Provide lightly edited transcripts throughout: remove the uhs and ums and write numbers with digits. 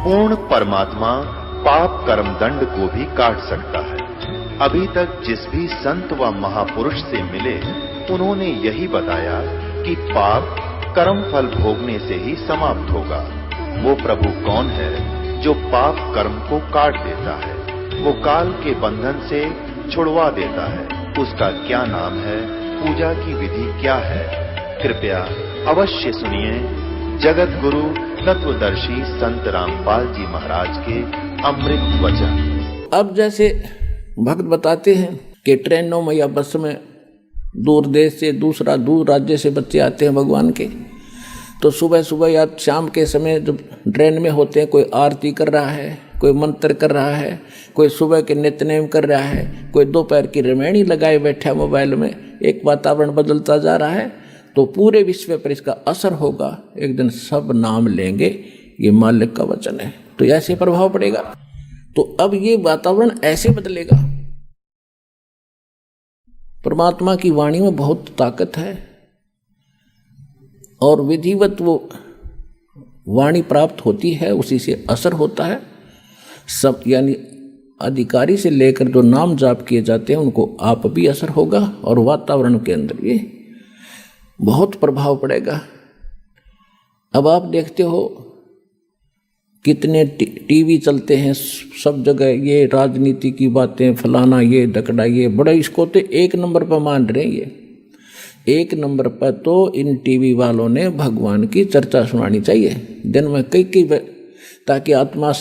पूर्ण परमात्मा पाप कर्म दंड को भी काट सकता है। अभी तक जिस भी संत व महापुरुष से मिले उन्होंने यही बताया कि पाप कर्म फल भोगने से ही समाप्त होगा। वो प्रभु कौन है जो पाप कर्म को काट देता है, वो काल के बंधन से छुड़वा देता है। उसका क्या नाम है, पूजा की विधि क्या है? कृपया अवश्य सुनिए जगत गुरु तत्वदर्शी संत रामपाल जी महाराज के अमृत वचन। अब जैसे भक्त बताते हैं कि ट्रेनों में या बस में दूर देश से दूर राज्य से बच्चे आते हैं भगवान के, तो सुबह सुबह या शाम के समय जब ट्रेन में होते हैं, कोई आरती कर रहा है, कोई मंत्र कर रहा है, कोई सुबह के नित्यनेम कर रहा है, कोई दोपहर की रामायणी लगाए बैठा है मोबाइल में, एक वातावरण बदलता जा रहा है, तो पूरे विश्व पर इसका असर होगा। एक दिन सब नाम लेंगे, ये मालिक का वचन है, तो ऐसे प्रभाव पड़ेगा। तो अब ये वातावरण ऐसे बदलेगा। परमात्मा की वाणी में बहुत ताकत है और विधिवत वो वाणी प्राप्त होती है, उसी से असर होता है। सब यानी अधिकारी से लेकर जो नाम जाप किए जाते हैं उनको आप भी असर होगा और वातावरण के अंदर ये बहुत प्रभाव पड़ेगा। अब आप देखते हो कितने टीवी चलते हैं, सब जगह ये राजनीति की बातें, फलाना ये दकड़ा ये बड़ा, इसको तो एक नंबर पर मान रहे हैं। ये एक नंबर पर तो इन टीवी वालों ने भगवान की चर्चा सुनानी चाहिए दिन में कई ताकि आत्मा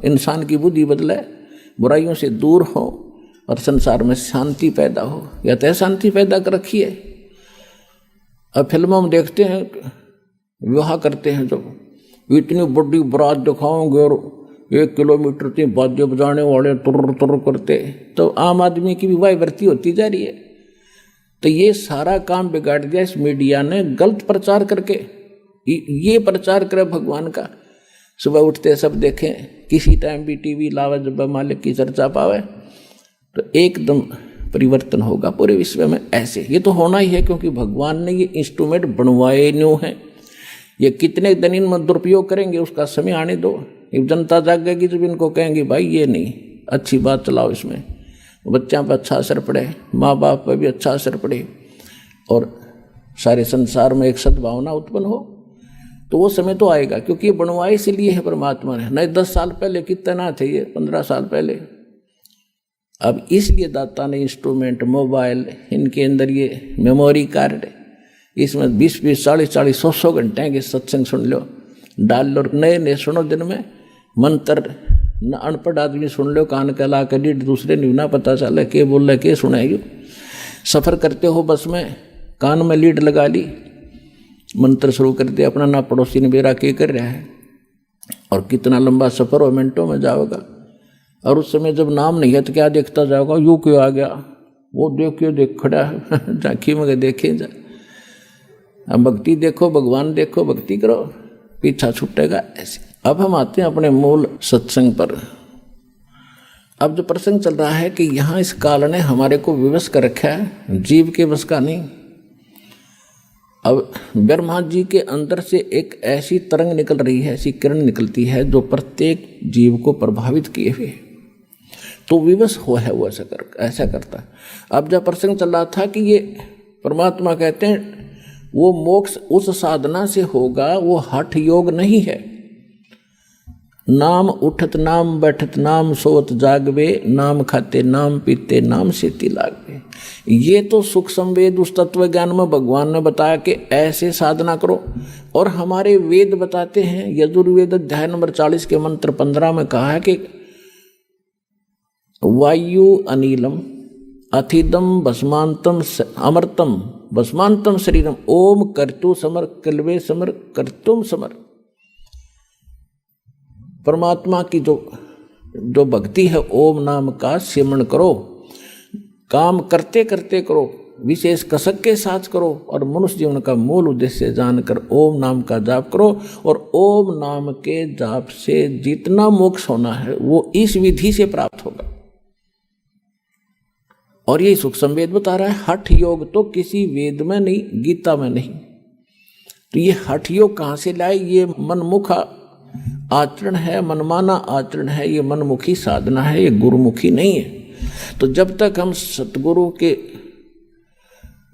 इंसान की बुद्धि बदले, बुराइयों से दूर हो और संसार में शांति पैदा हो। या तो शांति पैदा कर रखी है। अब फिल्मों में देखते हैं विवाह करते हैं, जब इतनी बड़ी बारात दिखाओगे और 1 किलोमीटर तक बाजे बजाने वाले तुर तुर करते, तो आम आदमी की भी वाईवृत्ति होती जा रही है। तो ये सारा काम बिगाड़ दिया इस मीडिया ने गलत प्रचार करके। ये प्रचार करे भगवान का, सुबह उठते सब देखें, किसी टाइम भी टीवी लावे, जब मालिक की चर्चा पावे तो एकदम परिवर्तन होगा पूरे विश्व में। ऐसे ये तो होना ही है, क्योंकि भगवान ने ये इंस्ट्रूमेंट बनवाए न्यू हैं। ये कितने दिन इनमें दुरुपयोग करेंगे उसका समय आने दो। जनता जागेगी जब इनको कहेंगे भाई ये नहीं, अच्छी बात चलाओ, इसमें बच्चों पर अच्छा असर पड़े, माँ बाप पर भी अच्छा असर पड़े और सारे संसार में एक सद्भावना उत्पन्न हो, तो वो समय तो आएगा। क्योंकि ये बनवाए इसलिए है परमात्मा ने। नहीं 10 साल पहले कितने ना थे, ये 15 साल पहले। अब इसलिए दाता ने इंस्ट्रूमेंट, मोबाइल, इनके अंदर ये मेमोरी कार्ड, इसमें 20-20, 40-40, 100-100 घंटे के सत्संग सुन लो, डाल लो, नए सुनो दिन में मंत्र। न अनपढ़ आदमी सुन लो, कान का ला कर दूसरे नहीं ना पता चला के बोल रहे के सुनाइयो। सफ़र करते हो बस में, कान में लीड लगा ली, मंत्र शुरू कर दिया अपना, ना पड़ोसी ने मेरा के कर रहा है। और कितना लंबा सफ़र हो, मिनटों में जाओगा। और उस समय जब नाम नहीं है तो क्या देखता जाओगा, यूँ क्यों आ गया, वो देखियो देख खड़ा है झांकी में देखे जा। अब भक्ति देखो, भगवान देखो, भक्ति करो, पीछा छूटेगा ऐसे। अब हम आते हैं अपने मूल सत्संग पर। अब जो प्रसंग चल रहा है कि यहाँ इस काल ने हमारे को विवश कर रखा है, जीव के बस का नहीं। अब ब्रह्मा जी के अंदर से एक ऐसी तरंग निकल रही है, ऐसी किरण निकलती है जो प्रत्येक जीव को प्रभावित किए हुए, तो विवश हो है वो ऐसा करता है। अब जब प्रसंग चल रहा था कि ये परमात्मा कहते हैं वो मोक्ष उस साधना से होगा, वो हठ योग नहीं है। नाम उठत नाम बैठत नाम सोत जागवे, नाम खाते नाम पीते नाम सेती लागवे। ये तो सुख संवेद उस तत्व ज्ञान में भगवान ने बताया कि ऐसे साधना करो। और हमारे वेद बताते हैं, यजुर्वेद अध्याय नंबर 40 के मंत्र 15 में कहा है कि वायु अनिलम अथिदम भस्मांतम अमृतम भस्मांतम शरीरम ओम कर्तु समर कल्वे समर कर्तुम समर। परमात्मा की जो भक्ति है, ओम नाम का सिमरण करो, काम करते करते करो, विशेष कसक के साथ करो और मनुष्य जीवन का मूल उद्देश्य जानकर ओम नाम का जाप करो। और ओम नाम के जाप से जितना मोक्ष होना है वो इस विधि से प्राप्त होगा। और ये सुख संवेद बता रहा है। हठ योग तो किसी वेद में नहीं, गीता में नहीं। तो ये हठ योग कहाँ से लाए? ये मनमुखा आचरण है, मनमाना आचरण है, ये मनमुखी साधना है, ये गुरुमुखी नहीं है। तो जब तक हम सतगुरु के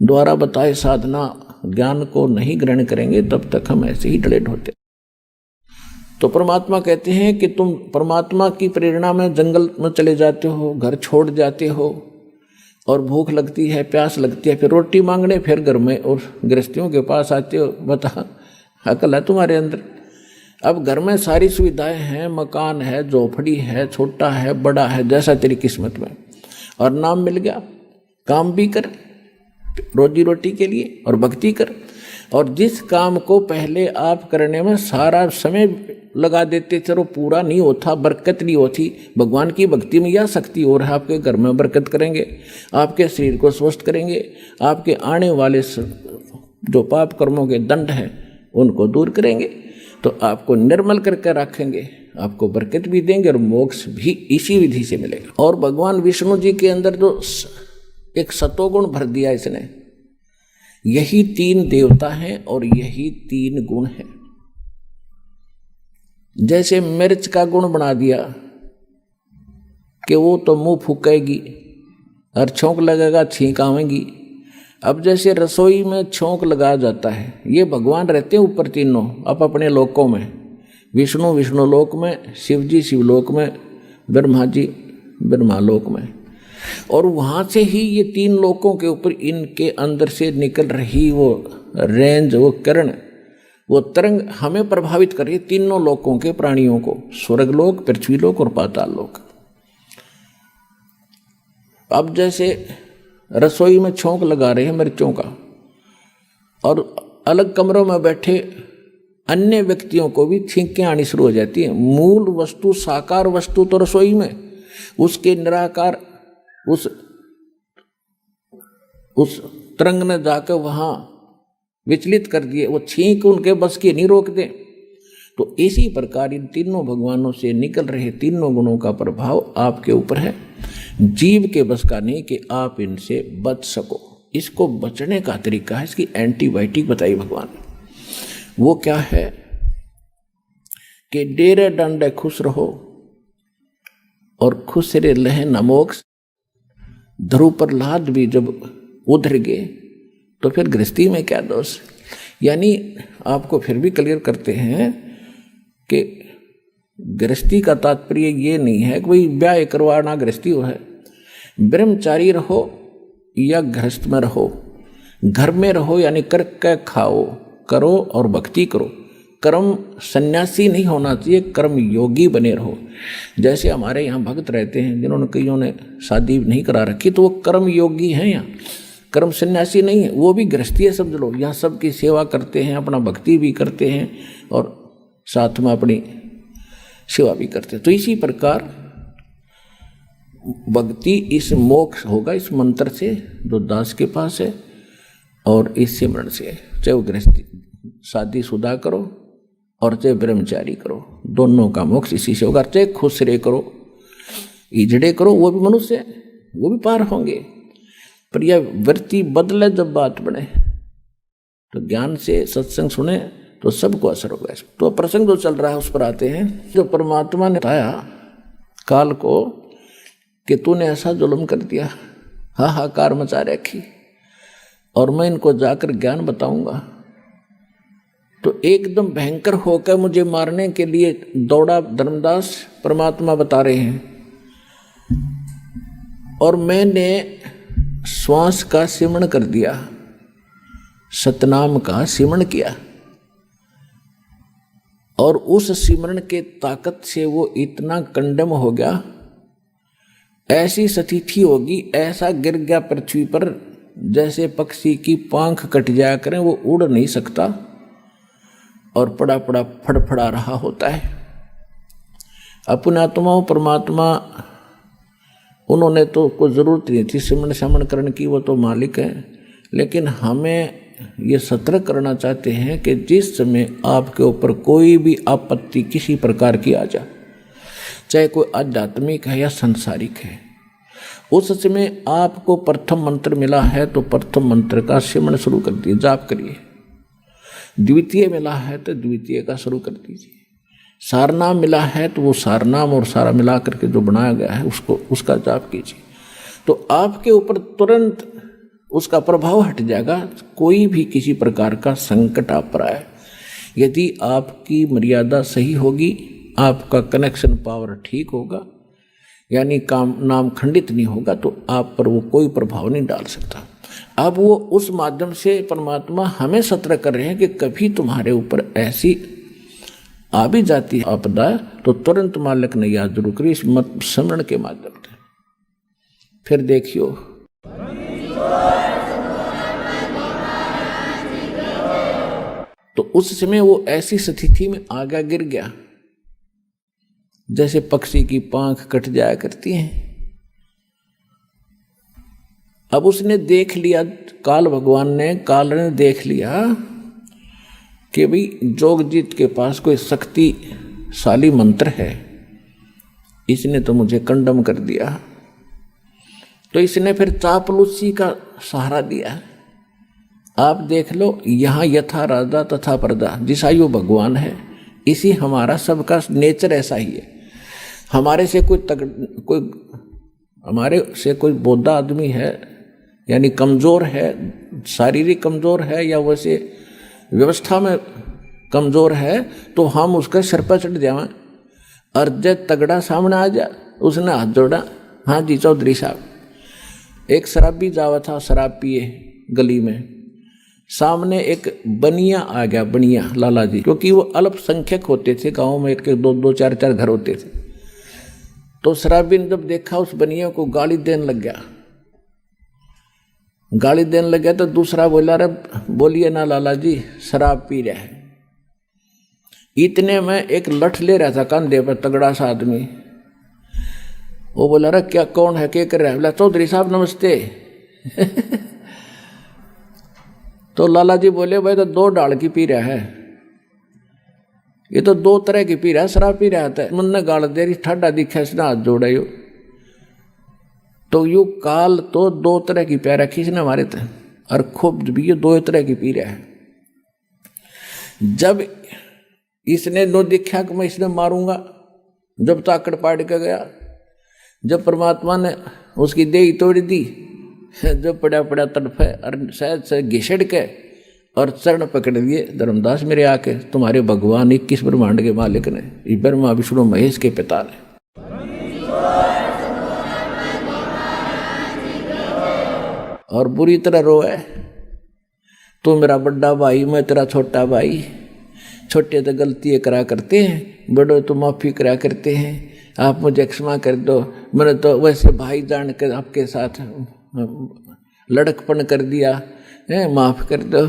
द्वारा बताए साधना ज्ञान को नहीं ग्रहण करेंगे तब तक हम ऐसे ही डले ढोते। तो परमात्मा कहते हैं कि तुम परमात्मा की प्रेरणा में जंगल में चले जाते हो, घर छोड़ जाते हो, और भूख लगती है, प्यास लगती है, फिर रोटी मांगने फिर घर में और गृहस्थियों के पास आते हो। बता, अकल है तुम्हारे अंदर? अब घर में सारी सुविधाएं हैं, मकान है, झोपड़ी है, छोटा है, बड़ा है, जैसा तेरी किस्मत में, और नाम मिल गया। काम भी कर रोजी रोटी के लिए और भक्ति कर, और जिस काम को पहले आप करने में सारा समय लगा देते थे वो पूरा नहीं होता, बरकत नहीं होती। भगवान की भक्ति में यह शक्ति और है, आपके घर में बरकत करेंगे, आपके शरीर को स्वस्थ करेंगे, आपके आने वाले जो पाप कर्मों के दंड हैं उनको दूर करेंगे, तो आपको निर्मल करके रखेंगे, आपको बरकत भी देंगे और मोक्ष भी इसी विधि से मिलेगा। और भगवान विष्णु जी के अंदर जो एक सतोगुण भर दिया इसने, यही 3 देवता हैं और यही 3 गुण हैं। जैसे मिर्च का गुण बना दिया कि वो तो मुंह फूकेगी और छोंक लगेगा, छींक आवेगी। अब जैसे रसोई में छोंक लगाया जाता है, ये भगवान रहते हैं ऊपर तीनों अब अपने लोकों में, विष्णु विष्णु लोक में, शिव जी शिवलोक में, ब्रह्मा जी ब्रह्मालोक में, और वहाँ से ही ये 3 लोकों के ऊपर इनके अंदर से निकल रही वो रेंज, वो किरण, वो तरंग हमें प्रभावित कर रही है, तीनों लोकों के प्राणियों को, स्वर्गलोक, पृथ्वीलोक और पाताललोक। अब जैसे रसोई में छोंक लगा रहे हैं मिर्चों का, और अलग कमरों में बैठे अन्य व्यक्तियों को भी छींकें आनी शुरू हो जाती हैं। मूल वस्तु, साकार वस्तु तो रसोई में, उसके निराकार उस तरंग ने जाकर वहां विचलित कर दिए, वो छींक उनके बस की नहीं रोक दे। तो इसी प्रकार इन तीनों भगवानों से निकल रहे 3 गुणों का प्रभाव आपके ऊपर है, जीव के बस का नहीं कि आप इनसे बच सको। इसको बचने का तरीका है, इसकी एंटीबायोटिक बताई भगवान। वो क्या है कि डेरे डंडे खुश रहो और खुश रे लहे न मोक्ष। ध्रुव प्रहलाद भी जब उधर गए तो फिर गृहस्थी में क्या दोष। यानी आपको फिर भी क्लियर करते हैं कि गृहस्थी का तात्पर्य ये नहीं है कि भाई ब्याह करवाना गृहस्थी हो है। ब्रह्मचारी रहो या गृहस्थ में रहो, घर में रहो यानी करके खाओ, करो और भक्ति करो। कर्म सन्यासी नहीं होना चाहिए, कर्म योगी बने रहो। जैसे हमारे यहाँ भक्त रहते हैं जिन्होंने कईयों ने शादी नहीं करा रखी, तो वो कर्म योगी हैं, यहाँ कर्म सन्यासी नहीं है, वो भी गृहस्थी है समझ लो। यहाँ सबकी सेवा करते हैं, अपना भक्ति भी करते हैं और साथ में अपनी सेवा भी करते हैं। तो इसी प्रकार भक्ति इस मोक्ष होगा इस मंत्र से जो दास के पास है, और इस सिमरन से, चाहे वो गृहस्थी शादीशुदा करो और चाहे ब्रह्मचारी करो, दोनों का मोक्ष इसी से होगा। चाहे खुश रहे करो, इजड़े करो, वो भी मनुष्य है, वो भी पार होंगे। पर यह वृत्ति बदले, जब बात बने तो ज्ञान से सत्संग सुने तो सबको असर होगा। तो प्रसंग जो चल रहा है उस पर आते हैं। जो परमात्मा ने बताया काल को कि तूने ऐसा जुल्म कर दिया, हाहाकार मचा रखी, और मैं इनको जाकर ज्ञान बताऊंगा। तो एकदम भयंकर होकर मुझे मारने के लिए दौड़ा धर्मदास, परमात्मा बता रहे हैं। और मैंने श्वास का सिमरण कर दिया, सतनाम का सिमरण किया, और उस सिमरण के ताकत से वो इतना कंडम हो गया, ऐसी स्थिति होगी, ऐसा गिर गया पृथ्वी पर जैसे पक्षी की पांख कट जाया करें, वो उड़ नहीं सकता और पड़ा पड़ा फड़फड़ा रहा होता है। अपने आत्माओं परमात्मा उन्होंने तो कोई ज़रूरत नहीं थी सिमरण समरण करने की, वो तो मालिक है। लेकिन हमें ये सतर्क करना चाहते हैं कि जिस समय आपके ऊपर कोई भी आपत्ति किसी प्रकार की आ जाए, चाहे कोई आध्यात्मिक है या सांसारिक है, उस समय आपको प्रथम मंत्र मिला है तो प्रथम मंत्र का सिमरण शुरू कर दीजिए, जाप करिए। द्वितीय मिला है तो द्वितीय का शुरू कर दीजिए। सारनाम मिला है तो वो सारनाम और सारा मिला करके जो बनाया गया है उसका जाप कीजिए, तो आपके ऊपर तुरंत उसका प्रभाव हट जाएगा। कोई भी किसी प्रकार का संकट आ पड़ा है, यदि आपकी मर्यादा सही होगी, आपका कनेक्शन पावर ठीक होगा, यानी काम नाम खंडित नहीं होगा, तो आप पर वो कोई प्रभाव नहीं डाल सकता। अब वो उस माध्यम से परमात्मा हमें सतर्क कर रहे हैं कि कभी तुम्हारे ऊपर ऐसी आ भी जाती है आपदा, तो तुरंत मालिक ने याद जरूर करी इस मत स्मरण के माध्यम से। फिर देखियो, तो उस समय वो ऐसी स्थिति में आगा गिर गया जैसे पक्षी की पांख कट जाया करती हैं। अब उसने देख लिया, काल ने देख लिया कि भाई जोगजीत के पास कोई शक्तिशाली मंत्र है, इसने तो मुझे कंडम कर दिया। तो इसने फिर चापलूसी का सहारा दिया। आप देख लो, यहाँ यथा राजा तथा प्रजा, जिसायु भगवान है, इसी हमारा सबका नेचर ऐसा ही है। हमारे से कोई बोधा आदमी है, यानी कमज़ोर है, शारीरिक कमज़ोर है या वैसे व्यवस्था में कमज़ोर है, तो हम उसके सिर पर चढ़ जाएं। और जब तगड़ा सामने आ जा, उसने हाथ जोड़ा, हाँ जी चौधरी साहब। एक शराबी जावा था, शराब पिए गली में, सामने एक बनिया आ गया, बनिया लाला जी, क्योंकि वो अल्पसंख्यक होते थे गाँव में, एक दो चार घर होते थे। तो शराबी ने जब देखा उस बनिया को, गाली देने लग गया। तो दूसरा बोला, अरे बोलिए ना लाला जी, शराब पी रहा है। इतने में एक लठ ले रहा था कंधे पर, तगड़ा सा आदमी। वो बोला, अरे क्या, कौन है, क्या कर रहा है? बोला, चौधरी साहब नमस्ते। तो लाला जी बोले, भाई तो 2 डाल की पी रहा है, ये तो 2 तरह की पी रहा है, शराब पी रहा था। मन ने गाल दे रही, ठाडा दिखा, इसने हाथ जोड़ा। यो तो यू काल तो 2 तरह की प्यारा खींचने मारे थे, और खूब भी ये 2 तरह की पी रहा है। जब इसने नो दिखा कि मैं इसने मारूंगा, जब ताकड़ पाड़ के गया, जब परमात्मा ने उसकी देही तोड़ दी, जो पड़ा तड़फे और शायद से घिसड़ के और चरण पकड़ लिए धर्मदास मेरे आके, तुम्हारे भगवान 21 ब्रह्मांड के मालिक ने, ब्रह्मा विष्णु महेश के पिता ने। और बुरी तरह रोए, तू मेरा बड़ा भाई, मैं तेरा छोटा भाई, छोटे तो गलतियाँ करा करते हैं, बड़ों तो माफ़ी करा करते हैं, आप मुझे क्षमा कर दो, मैंने तो वैसे भाई जान कर आपके साथ लड़कपन कर दिया है, माफ़ कर दो,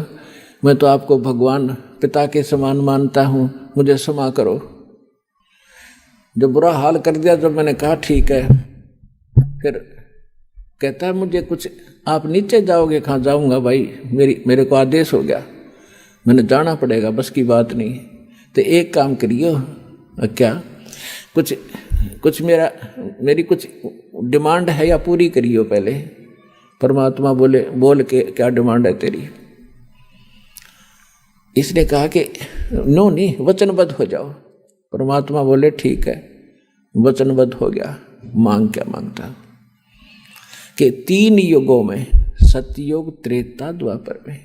मैं तो आपको भगवान पिता के समान मानता हूँ, मुझे क्षमा करो। जब बुरा हाल कर दिया, जब मैंने कहा ठीक है, फिर कहता है मुझे कुछ, आप नीचे जाओगे? कहाँ जाऊँगा भाई, मेरे को आदेश हो गया, मैंने जाना पड़ेगा, बस की बात नहीं। तो एक काम करियो, क्या कुछ मेरी कुछ डिमांड है या पूरी करियो पहले। परमात्मा बोले, बोल के क्या डिमांड है तेरी? इसने कहा कि नो नहीं, वचनबद्ध हो जाओ। परमात्मा बोले ठीक है, वचनबद्ध हो गया। मांग क्या मांगता कि 3 युगों में, सतयुग, त्रेता, द्वापर में,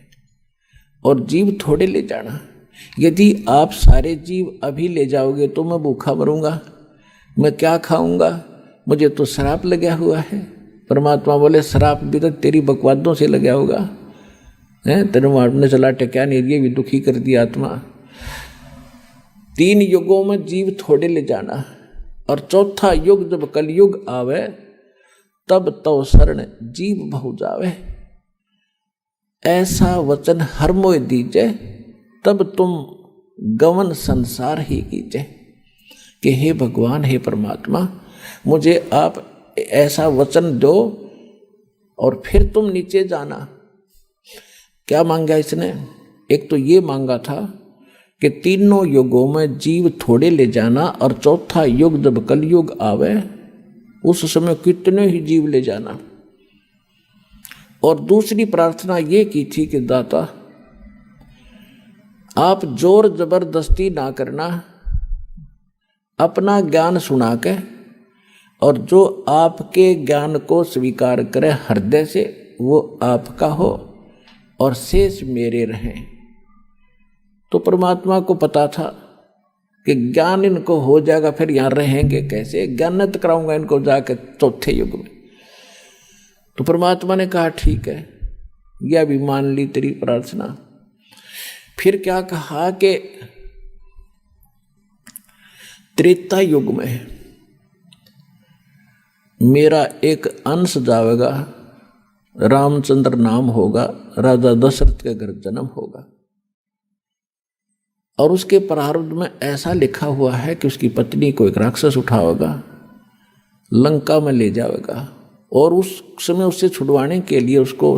और जीव थोड़े ले जाना। यदि आप सारे जीव अभी ले जाओगे तो मैं भूखा मरूंगा, मैं क्या खाऊंगा, मुझे तो श्राप लगा हुआ है। परमात्मा बोले श्राप भी तो तेरी बकवादों से लगा होगा, तेरे मारने चला टक्या नहीं, ये भी दुखी कर दिया आत्मा। 3 युगों में जीव थोड़े ले जाना, और चौथा युग जब कलयुग आवे, तब तो शरण जीव बहु जावे। ऐसा वचन हर मोय दीजे, तब तुम गवन संसार ही कीजे। कि हे भगवान, हे परमात्मा, मुझे आप ऐसा वचन दो और फिर तुम नीचे जाना। क्या मांगा इसने? एक तो ये मांगा था कि 3 युगों में जीव थोड़े ले जाना, और चौथा युग जब कलयुग आवे, उस समय कितने ही जीव ले जाना। और दूसरी प्रार्थना ये की थी कि दाता, आप जोर जबरदस्ती ना करना, अपना ज्ञान सुना के, और जो आपके ज्ञान को स्वीकार करे हृदय से वो आपका हो और शेष मेरे रहें। तो परमात्मा को पता था कि ज्ञान इनको हो जाएगा, फिर यहाँ रहेंगे कैसे, ज्ञानत कराऊंगा इनको जाकर चौथे युग में। तो परमात्मा ने कहा ठीक है, यह भी मान ली तेरी प्रार्थना। फिर क्या कहा कि त्रेता युग में मेरा एक अंश जाएगा, रामचंद्र नाम होगा, राजा दशरथ के घर जन्म होगा, और उसके प्रारब्ध में ऐसा लिखा हुआ है कि उसकी पत्नी को एक राक्षस उठाएगा, लंका में ले जाएगा, और उस समय उससे छुड़वाने के लिए उसको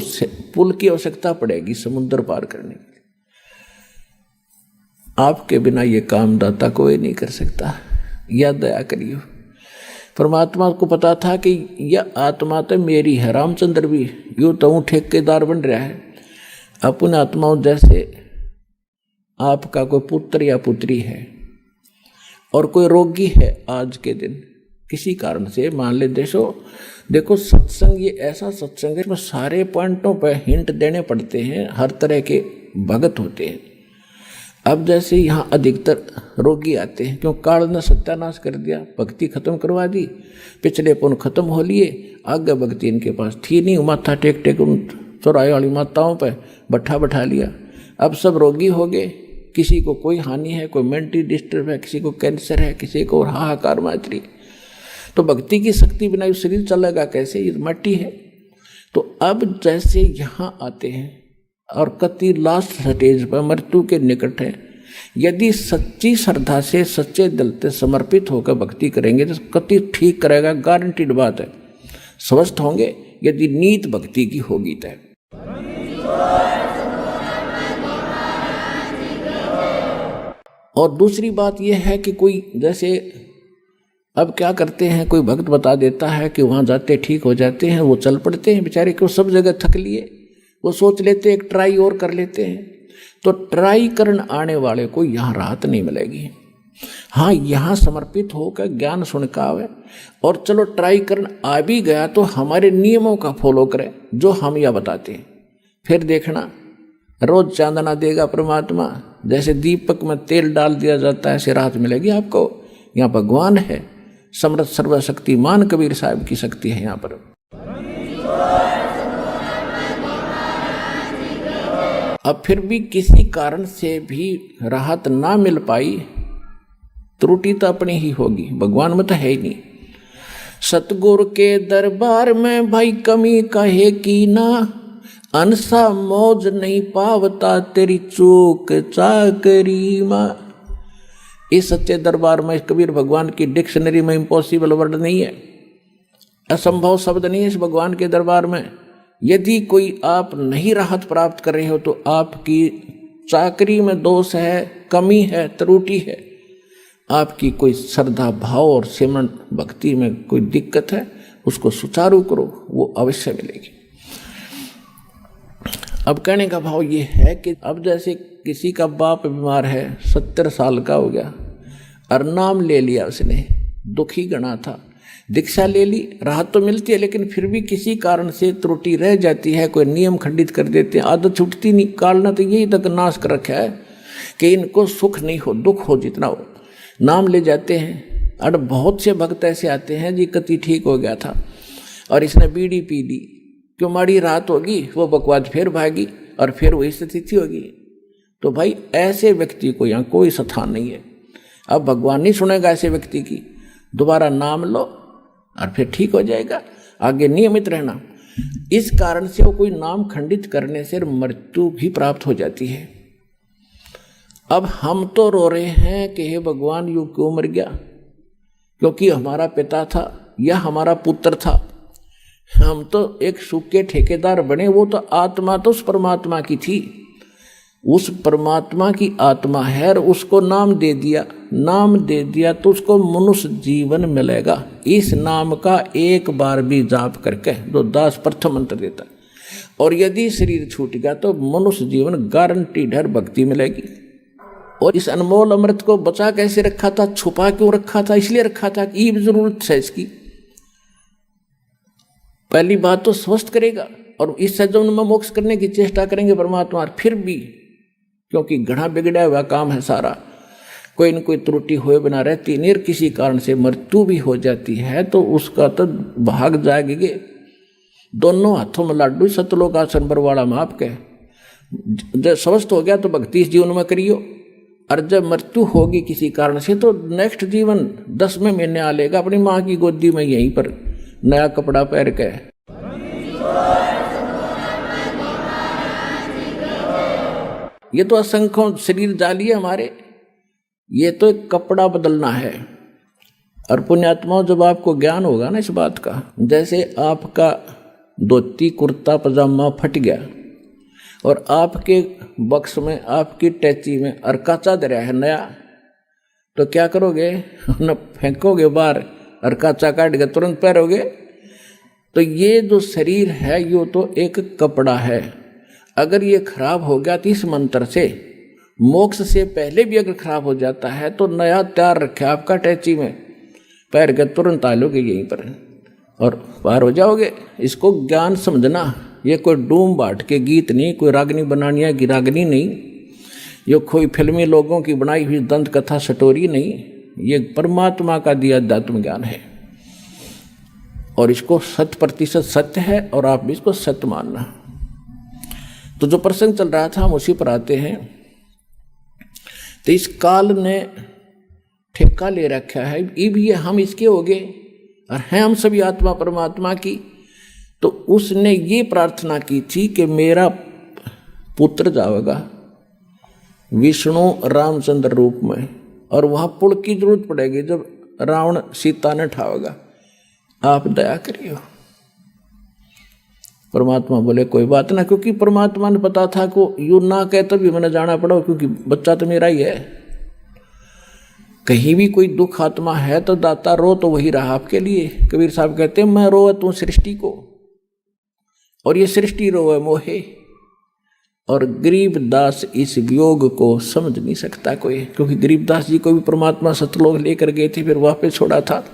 पुल की आवश्यकता पड़ेगी समुद्र पार करने के लिए। आपके बिना ये काम दाता कोई नहीं कर सकता, या दया करियो। परमात्मा को पता था कि यह आत्मा तो मेरी है, रामचंद्र भी यूँ तो ठेकेदार बन रहा है। अपने आत्माओं जैसे आपका कोई पुत्र या पुत्री है और कोई रोगी है आज के दिन किसी कारण से, मान ले देखो सत्संग ये ऐसा सत्संग है, इसमें सारे पॉइंटों पर हिंट देने पड़ते हैं, हर तरह के भगत होते हैं। अब जैसे यहाँ अधिकतर रोगी आते हैं, क्यों काल ने सत्यानाश कर दिया, भक्ति खत्म करवा दी, पिछले पुण्य खत्म हो लिए, आगे भक्ति इनके पास थी नहीं, माथा टेक टेक उन चौराहे वाली माताओं पे बैठा लिया। अब सब रोगी हो गए, किसी को कोई हानि है, कोई मेंटली डिस्टर्ब है, किसी को कैंसर है, किसी को हाहाकार मातरी। तो भक्ति की शक्ति बिना ये शरीर चलेगा कैसे, ये मट्टी है। तो अब जैसे यहाँ आते हैं और कति लास्ट स्टेज पर मृत्यु के निकट है, यदि सच्ची श्रद्धा से सच्चे दिल से समर्पित होकर भक्ति करेंगे तो कति ठीक करेगा, गारंटीड बात है, स्वस्थ होंगे यदि नीत भक्ति की होगी तय। और दूसरी बात यह है कि कोई जैसे अब क्या करते हैं, कोई भक्त बता देता है कि वहाँ जाते ठीक हो जाते हैं, वो चल पड़ते हैं बेचारे, को सब जगह थक लिए, वो सोच लेते एक ट्राई और कर लेते हैं। तो ट्राई करने आने वाले को यहाँ राहत नहीं मिलेगी। हाँ, यहाँ समर्पित होकर ज्ञान सुन का आवे, और चलो ट्राई करने आ भी गया तो हमारे नियमों का फॉलो करे जो हम यह बताते हैं। फिर देखना रोज चांदना देगा परमात्मा, जैसे दीपक में तेल डाल दिया जाता है ऐसे राहत मिलेगी आपको। यहाँ भगवान है, समर्थ सर्वशक्तिमान कबीर साहब की शक्ति है यहाँ पर। अब फिर भी किसी कारण से भी राहत ना मिल पाई, त्रुटि तो अपनी ही होगी, भगवान में तो है ही नहीं। सतगुरु के दरबार में भाई कमी कहे की ना, अनसा मौज नहीं पावता तेरी चूक चाकरी माँ। इस सच्चे दरबार में कबीर भगवान की डिक्शनरी में इम्पॉसिबल वर्ड नहीं है, असंभव शब्द नहीं है इस भगवान के दरबार में। यदि कोई आप नहीं राहत प्राप्त कर रहे हो तो आपकी चाकरी में दोष है, कमी है, त्रुटि है, आपकी कोई श्रद्धा भाव और सिमरन भक्ति में कोई दिक्कत है, उसको सुचारू करो, वो अवश्य मिलेगी। अब कहने का भाव ये है कि अब जैसे किसी का बाप बीमार है, 70 साल का हो गया, और नाम ले लिया उसने, दुखी गणा था, दीक्षा ले ली, राहत तो मिलती है, लेकिन फिर भी किसी कारण से त्रुटि रह जाती है, कोई नियम खंडित कर देते हैं, आदत छूटती नहीं। काल ने तो यही तक नाश कर रखा है कि इनको सुख नहीं हो, दुख हो जितना हो, नाम ले जाते हैं। और बहुत से भक्त ऐसे आते हैं जी कति ठीक हो गया था और इसने बीड़ी पी ली, क्यों माड़ी राहत होगी, वो बकवाद फिर भागी और फिर वही स्थिति होगी। तो भाई ऐसे व्यक्ति को यहाँ कोई स्थान नहीं है। अब भगवान नहीं सुनेगा ऐसे व्यक्ति की, दोबारा नाम लो और फिर ठीक हो जाएगा, आगे नियमित रहना। इस कारण से वो कोई नाम खंडित करने से मृत्यु भी प्राप्त हो जाती है। अब हम तो रो रहे हैं कि हे भगवान यू क्यों मर गया, क्योंकि हमारा पिता था या हमारा पुत्र था, हम तो एक सुख के ठेकेदार बने, वो तो आत्मा तो उस परमात्मा की थी, उस परमात्मा की आत्मा है और उसको नाम दे दिया तो उसको मनुष्य जीवन मिलेगा। इस नाम का एक बार भी जाप करके जो दास प्रथम मंत्र देता, और यदि शरीर छूट गया तो मनुष्य जीवन गारंटीड है, भक्ति मिलेगी और इस अनमोल अमृत को बचा कैसे रखा था, छुपा क्यों रखा था? इसलिए रखा था कि ये जरूरत है इसकी। पहली बात तो स्वस्थ करेगा और इस सज्जन में मोक्ष करने की चेष्टा करेंगे परमात्मा। फिर भी क्योंकि घड़ा बिगड़ा हुआ काम है सारा, कोई न कोई त्रुटि हुए बिना रहती नहीं, किसी कारण से मृत्यु भी हो जाती है तो उसका तो भाग जाएगी। दोनों हाथों में लाडू, सतलोक आसन पर वाला माप के। जब स्वस्थ हो गया तो भक्ति इस जीवन में करियो, और जब मृत्यु होगी किसी कारण से तो नेक्स्ट जीवन 10वें महीने आ लेगा अपनी माँ की गोदी में, यहीं पर नया कपड़ा पहन के। ये तो असंख्यों शरीर जाली है हमारे, ये तो एक कपड़ा बदलना है। और पुण्यात्माओं, जब आपको ज्ञान होगा ना इस बात का, जैसे आपका धोती कुर्ता पजामा फट गया और आपके बक्स में, आपकी टैची में अरका चादर है नया, तो क्या करोगे? न फेंकोगे बाहर, अरकाचा काट के तुरंत पहनोगे। तो ये जो शरीर है ये तो एक कपड़ा है। अगर ये खराब हो गया तो इस मंत्र से, मोक्ष से पहले भी अगर खराब हो जाता है तो नया तैयार रखे आपका टैची में, पैर के तुरंत आ लोगे यहीं पर और पार हो जाओगे। इसको ज्ञान समझना। ये कोई डूम बाट के गीत नहीं, कोई रागनी बनानिया की रागनी नहीं, ये कोई फिल्मी लोगों की बनाई हुई दंत कथा स्टोरी नहीं, ये परमात्मा का दिया अध्यात्म ज्ञान है और इसको 100% सत्य है और आप भी इसको सत्य मानना। तो जो प्रसंग चल रहा था हम उसी पर आते हैं। तो इस काल ने ठेका ले रखा है, ये भी हम इसके हो गए और हैं हम सभी आत्मा परमात्मा की। तो उसने ये प्रार्थना की थी कि मेरा पुत्र जाएगा विष्णु रामचंद्र रूप में, और वहाँ पुल की जरूरत पड़ेगी जब रावण सीता ने ठावेगा, आप दया करियो। परमात्मा बोले कोई बात ना, क्योंकि परमात्मा ने पता था को यू ना कहे तभी मैंने जाना पड़ा, क्योंकि बच्चा तो मेरा ही है। कहीं भी कोई दुख आत्मा है तो दाता रो तो वही रहा आपके लिए। कबीर साहब कहते हैं मैं रो तू सृष्टि को, और ये सृष्टि रोवे मोहे, और गरीबदास इस वियोग को समझ नहीं सकता कोई, क्योंकि गरीबदास जी को भी परमात्मा सतलोक लेकर गए थे, फिर वापस छोड़ा था।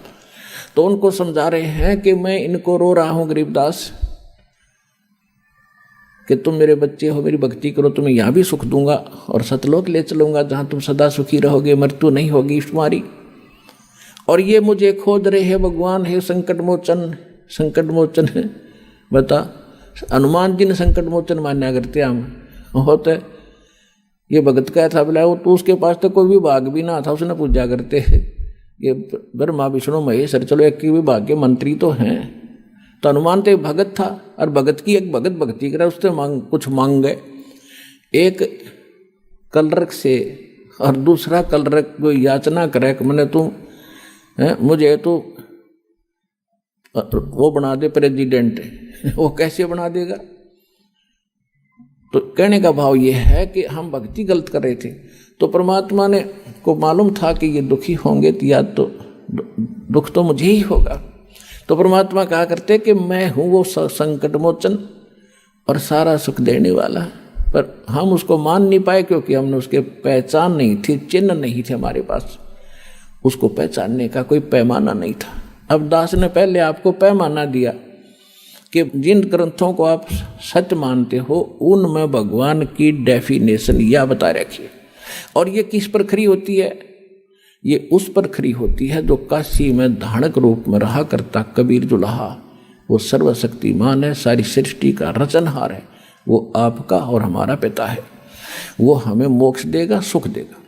तो उनको समझा रहे हैं कि मैं इनको रो रहा हूं गरीबदास, कि तुम मेरे बच्चे हो, मेरी भक्ति करो, तुम्हें यहाँ भी सुख दूंगा और सतलोक ले चलूंगा जहाँ तुम सदा सुखी रहोगे, मृत्यु नहीं होगी तुम्हारी। और ये मुझे खोज रहे हैं भगवान है संकट मोचन, संकट मोचन है। बता हनुमान जी ने संकट मोचन मान्या करते हम होते। ये भगत क्या था बोला, वो तो उसके पास तो कोई विभाग भी ना था, उसने पूजा करते ये ब्रह्मा विष्णु महेश्वर, चलो एक ही विभाग के मंत्री तो हैं। तो हनुमान तो एक भगत था, और भगत की एक भगत भक्ति करे, उससे कुछ मांग गए। एक कलरक से और दूसरा कलरक को याचना करे कि मैंने तू मुझे तो वो बना दे प्रेसिडेंट। वो कैसे बना देगा? तो कहने का भाव ये है कि हम भक्ति गलत कर रहे थे, तो परमात्मा ने को मालूम था कि ये दुखी होंगे तो या तो दुख तो मुझे ही होगा। तो परमात्मा कहा करते कि मैं हूँ वो संकट मोचन और सारा सुख देने वाला, पर हम उसको मान नहीं पाए क्योंकि हमने उसके पहचान नहीं थी, चिन्ह नहीं थे हमारे पास, उसको पहचानने का कोई पैमाना नहीं था। अब दास ने पहले आपको पैमाना दिया कि जिन ग्रंथों को आप सत्य मानते हो उनमें भगवान की डेफिनेशन यह बता रखी, और ये किस पर खरी होती है? ये उस पर खरी होती है जो काशी में धानक रूप में रहा करता कबीर जुलाहा, वो सर्वशक्तिमान है, सारी सृष्टि का रचनहार है, वो आपका और हमारा पिता है, वो हमें मोक्ष देगा, सुख देगा।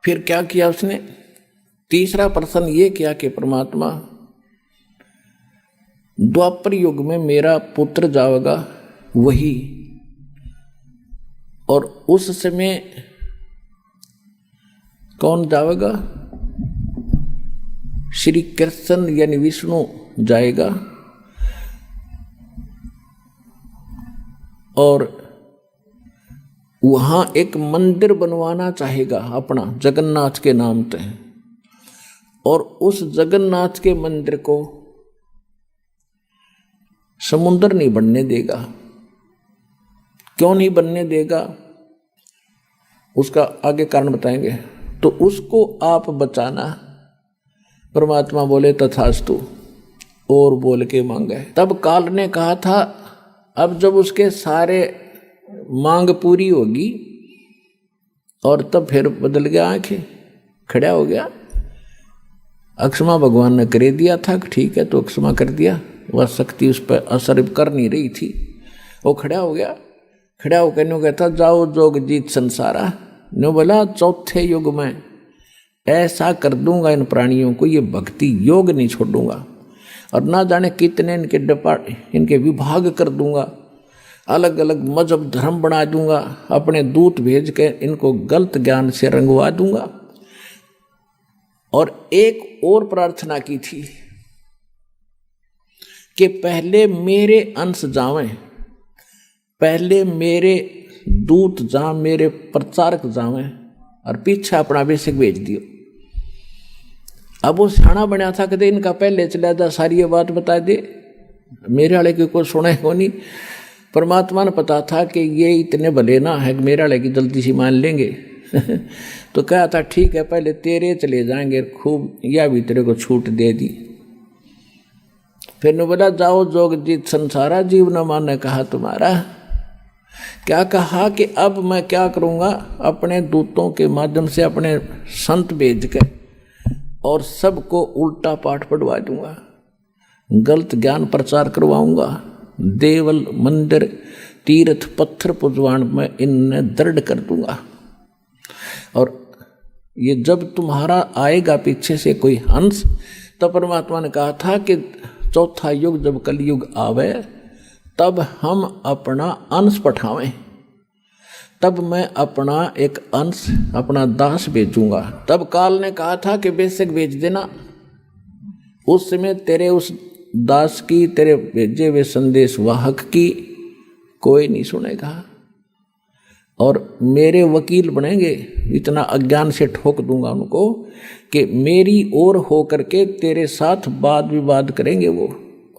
फिर क्या किया उसने? तीसरा प्रश्न ये किया कि परमात्मा द्वापर युग में मेरा पुत्र जाएगा वही, और उस समय कौन जाएगा? श्री कृष्ण यानी विष्णु जाएगा, और वहां एक मंदिर बनवाना चाहेगा अपना जगन्नाथ के नाम पे, और उस जगन्नाथ के मंदिर को समुद्र नहीं बनने देगा, क्यों नहीं बनने देगा, उसका आगे कारण बताएंगे। तो उसको आप बचाना। परमात्मा बोले तथास्तु, और बोल के मांगे। तब काल ने कहा था अब जब उसके सारे मांग पूरी होगी, और तब फिर बदल गया, आंखें खड़ा हो गया। अक्षमा भगवान ने कर दिया था, ठीक है तो अक्षमा कर दिया, वह शक्ति उस पर असर कर नहीं रही थी। वो खड़ा हो गया, खड़ा होकर न्यू कहता जाओ जोग जीत संसारा। न्यू बोला चौथे युग में ऐसा कर दूंगा इन प्राणियों को, ये भक्ति योग नहीं छोड़ूंगा, और ना जाने कितने इनके विभाग कर दूंगा, अलग अलग मजहब धर्म बना दूंगा, अपने दूत भेज के इनको गलत ज्ञान से रंगवा दूंगा। और एक और प्रार्थना की थी कि पहले मेरे अंश जावें, पहले मेरे दूत जाएं, मेरे प्रचारक जावें, और पीछे अपना बेसिक भेज दियो। अब वो सियाना बनया था कहते इनका पहले चला जा, सारी ये बात बता दे, मेरे वाले की कोई सुने हो नहीं। परमात्मा ने पता था कि ये इतने भले ना है कि मेरे वाले की जल्दी सी मान लेंगे तो कहा था ठीक है पहले तेरे चले जाएंगे, खूब या भी तेरे को छूट दे दी। फिर ने बोला जाओ जोग जीत संसारा, जीव न माने कहा तुम्हारा। क्या कहा कि अब मैं क्या करूँगा, अपने दूतों के माध्यम से अपने संत भेज के और सबको उल्टा पाठ पढ़वा दूंगा, गलत ज्ञान प्रचार करवाऊंगा, देवल मंदिर तीर्थ पत्थर पुजवान में इन्हें दृढ़ कर दूंगा। और ये जब तुम्हारा आएगा पीछे से कोई हंस, तो परमात्मा ने कहा था कि चौथा युग जब कलयुग आवे तब हम अपना अंश पठावें, तब मैं अपना एक अंश अपना दास भेजूंगा। तब काल ने कहा था कि बेशक भेज देना, उस समय तेरे उस दास की, तेरे भेजे हुए संदेश वाहक की कोई नहीं सुनेगा, और मेरे वकील बनेंगे। इतना अज्ञान से ठोक दूंगा उनको कि मेरी ओर हो करके तेरे साथ वाद विवाद करेंगे वो,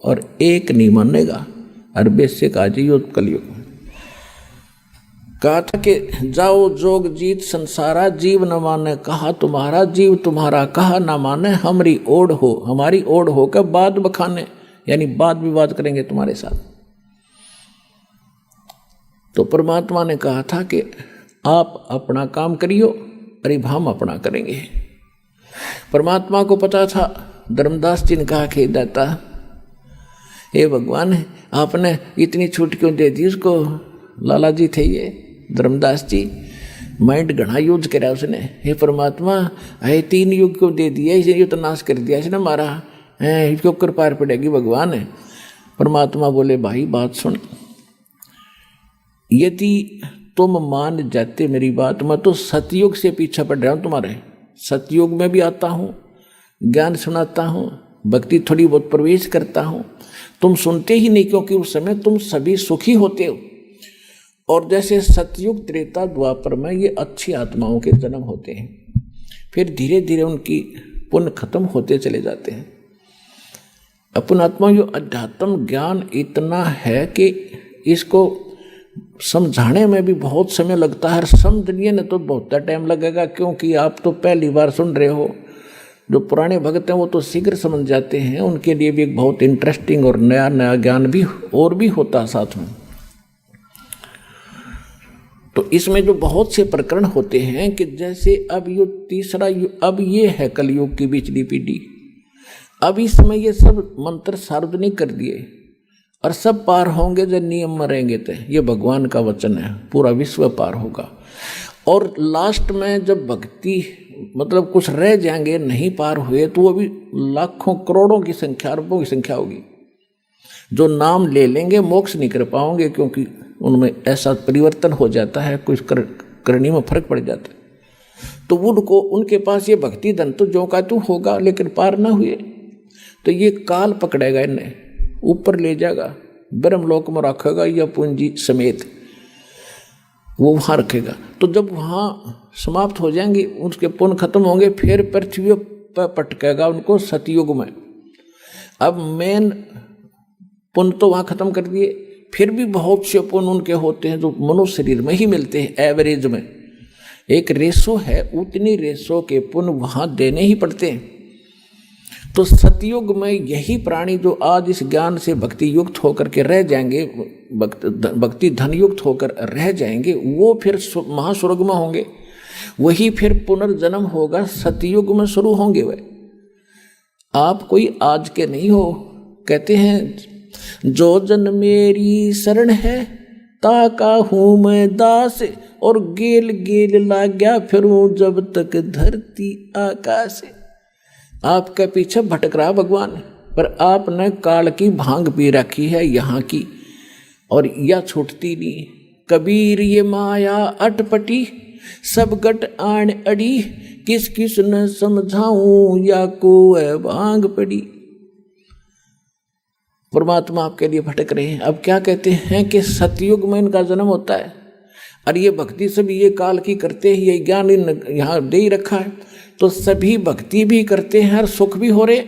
और एक नहीं मानेगा। अरबे से कहा जाइए कलयुग कहा था कि जाओ जोग जीत संसारा, जीव न माने कहा तुम्हारा, जीव तुम्हारा कहा न माने, हमारी ओढ़ हो, हमारी ओढ़ होकर बाद बखाने, यानी वाद विवाद करेंगे तुम्हारे साथ। तो परमात्मा ने कहा था कि आप अपना काम करियो, अरे हम अपना करेंगे। परमात्मा को पता था। धर्मदास जी ने कहा कि दाता हे भगवान, आपने इतनी छूट क्यों दे दी उसको। लाला जी थे ये धर्मदास जी, माइंड घना यूज करा उसने। हे परमात्मा, है 3 युग क्यों दे दिया, इसे युद्ध नाश कर दिया इसने मारा है, इसके ऊपर पार पड़ेगी भगवान। परमात्मा बोले भाई बात सुन, यदि तुम मान जाते मेरी बात, मैं तो सतयुग से पीछा पड़ रहा हूं तुम्हारे। सतयुग में भी आता हूं, ज्ञान सुनाता हूं, भक्ति थोड़ी बहुत प्रवेश करता हूं, तुम सुनते ही नहीं, क्योंकि उस समय तुम सभी सुखी होते हो। और जैसे सतयुग त्रेता द्वापर में ये अच्छी आत्माओं के जन्म होते हैं, फिर धीरे धीरे उनकी पुण्य खत्म होते चले जाते हैं। अपन आत्मा जो अध्यात्म ज्ञान इतना है कि इसको समझाने में भी बहुत समय लगता है। समझने में तो बहुत टाइम लगेगा, क्योंकि आप तो पहली बार सुन रहे हो। जो पुराने भक्त हैं वो तो शीघ्र समझ जाते हैं, उनके लिए भी एक बहुत इंटरेस्टिंग और नया नया ज्ञान भी और भी होता है साथ में। तो इसमें जो बहुत से प्रकरण होते हैं कि जैसे अब ये तीसरा युग, अब ये है कलयुग की पिछली पीढ़ी, अब इस समय ये सब मंत्र सार्वजनिक कर दिए और सब पार होंगे जब नियम में रहेंगे। तो ये भगवान का वचन है, पूरा विश्व पार होगा। और लास्ट में जब भक्ति मतलब कुछ रह जाएंगे नहीं पार हुए, तो वो भी लाखों करोड़ों की संख्या, अरबों की संख्या होगी जो नाम ले लेंगे, मोक्ष नहीं कर पाओगे, क्योंकि उनमें ऐसा परिवर्तन हो जाता है, कुछ करनी में फर्क पड़ जाता है। तो उनको उनके पास ये भक्ति धन तो जो का तू होगा, लेकिन पार ना हुए तो ये काल पकड़ेगा, इन्हें ऊपर ले जाएगा, ब्रह्मलोक में रखेगा या पूंजी समेत वो वहाँ रखेगा। तो जब वहाँ समाप्त हो जाएंगे, उसके पुण्य खत्म होंगे, फिर पृथ्वी पर पटकेगा उनको सतयुग में। अब मेन पुण्य तो वहाँ खत्म कर दिए, फिर भी बहुत से पुण्य उनके होते हैं जो मनुष्य शरीर में ही मिलते हैं। एवरेज में एक रेशो है, उतनी रेशो के पुण्य वहाँ देने ही पड़ते हैं। तो सतयुग में यही प्राणी जो आज इस ज्ञान से भक्ति युक्त होकर के रह जाएंगे, भक्ति धन युक्त होकर रह जाएंगे, वो फिर महास्वर्ग में होंगे। वही फिर पुनर्जन्म होगा, सतयुग में शुरू होंगे। वे आप कोई आज के नहीं हो। कहते हैं जो जन मेरी शरण है ताका हूँ मैं दास, और गेल गेल लाग्या फिरूं जब तक धरती आकाश। आपके पीछे भटक रहा भगवान, पर आपने काल की भांग पी रखी है यहाँ की, और यह छूटती नहीं। कबीर ये माया अटपटी सब गट आन अड़ी, किस किस न समझाऊं या को भांग पड़ी। परमात्मा आपके लिए भटक रहे हैं। अब क्या कहते हैं कि सतयुग में इनका जन्म होता है, और ये भक्ति सभी ये काल की करते हैं, ये ज्ञान यहाँ दे ही रखा है, तो सभी भक्ति भी करते हैं और सुख भी हो रहे,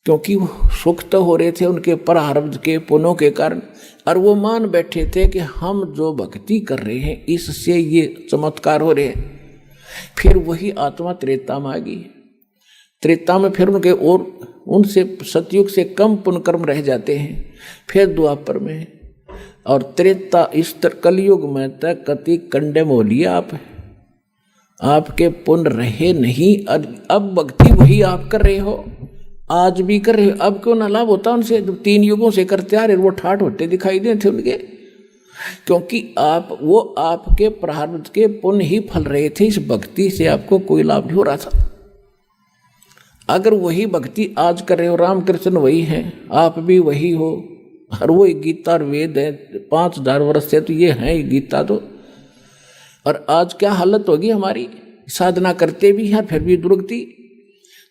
क्योंकि सुख तो हो रहे थे उनके प्रारब्ध के पुण्यों के कारण, और वो मान बैठे थे कि हम जो भक्ति कर रहे हैं इससे ये चमत्कार हो रहे हैं। फिर वही आत्मा त्रेता में आ गई। त्रेता में फिर उनके और उनसे सतयुग से कम पुण्य कर्म रह जाते हैं, फिर द्वापर में, और त्रेता इस कलयुग में तक कति कंडे में हो लिया आपके पुण्य रहे नहीं। अब भक्ति वही आप कर रहे हो, आज भी कर रहे हो। अब क्यों ना लाभ होता उनसे, जब 3 युगों से करते आ रहे, वो ठाठ होते दिखाई दे थे उनके, क्योंकि वो आपके प्रारब्ध के पुण्य ही फल रहे थे। इस भक्ति से आपको कोई लाभ नहीं हो रहा था। अगर वही भक्ति आज कर रहे हो, रामकृष्ण वही हैं, आप भी वही हो, और वो गीता और वेद है 5000 वर्ष से तो ये है गीता तो। और आज क्या हालत होगी हमारी, साधना करते भी हैं फिर भी दुर्गति।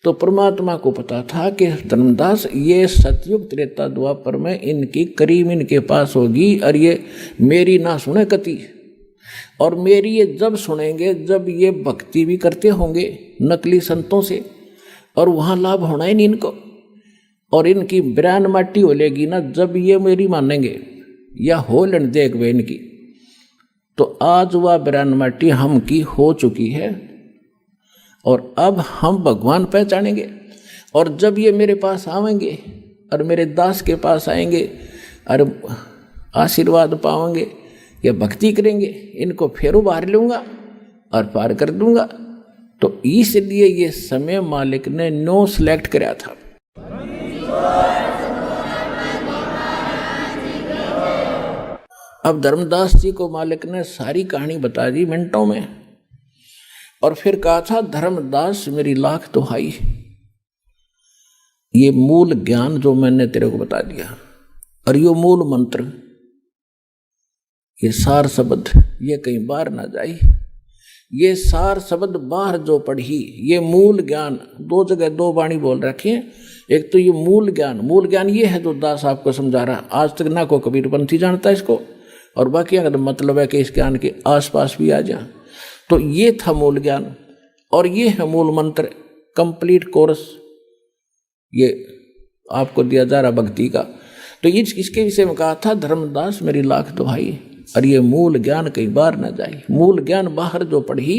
तो परमात्मा को पता था कि धर्मदास ये सतयुग त्रेता द्वापर में इनकी करीम इनके पास होगी, और ये मेरी ना सुने कति, और मेरी ये जब सुनेंगे जब ये भक्ति भी करते होंगे नकली संतों से, और वहाँ लाभ होना ही नहीं इनको, और इनकी ब्रान माटी हो लेगी ना जब ये मेरी मानेंगे या हो लेन देख वे इनकी। तो आज वह ब्रान माटी हम की हो चुकी है, और अब हम भगवान पहचानेंगे। और जब ये मेरे पास आवेंगे और मेरे दास के पास आएंगे और आशीर्वाद पाएंगे या भक्ति करेंगे, इनको फिर उबार लूँगा और पार कर दूंगा। तो इसलिए ये समय मालिक ने नो सिलेक्ट कराया था। अब धर्मदास जी को मालिक ने सारी कहानी बता दी मिनटों में, और फिर कहा था धर्मदास मेरी लाख दुहाई, ये मूल ज्ञान जो मैंने तेरे को बता दिया, और ये मूल मंत्र, ये सार शब्द ये कहीं बाहर ना जाए, ये सार शब्द बाहर जो पढ़ी, ये मूल ज्ञान 2 जगह 2 वाणी बोल रखे हैं। एक तो ये मूल ज्ञान ये है जो दास आपको समझा रहा, आज तक ना को कबीरपंथी जानता इसको, और बाकी अगर मतलब है कि इस ज्ञान के आसपास भी आ जा। तो ये था मूल ज्ञान, और ये है मूल मंत्र, कंप्लीट कोर्स ये आपको दिया जा रहा भक्ति का। तो इसके विषय में कहा था धर्मदास मेरी लाख दुहाई, और ये मूल ज्ञान कई बार न जाए। मूल ज्ञान बाहर जो पढ़ी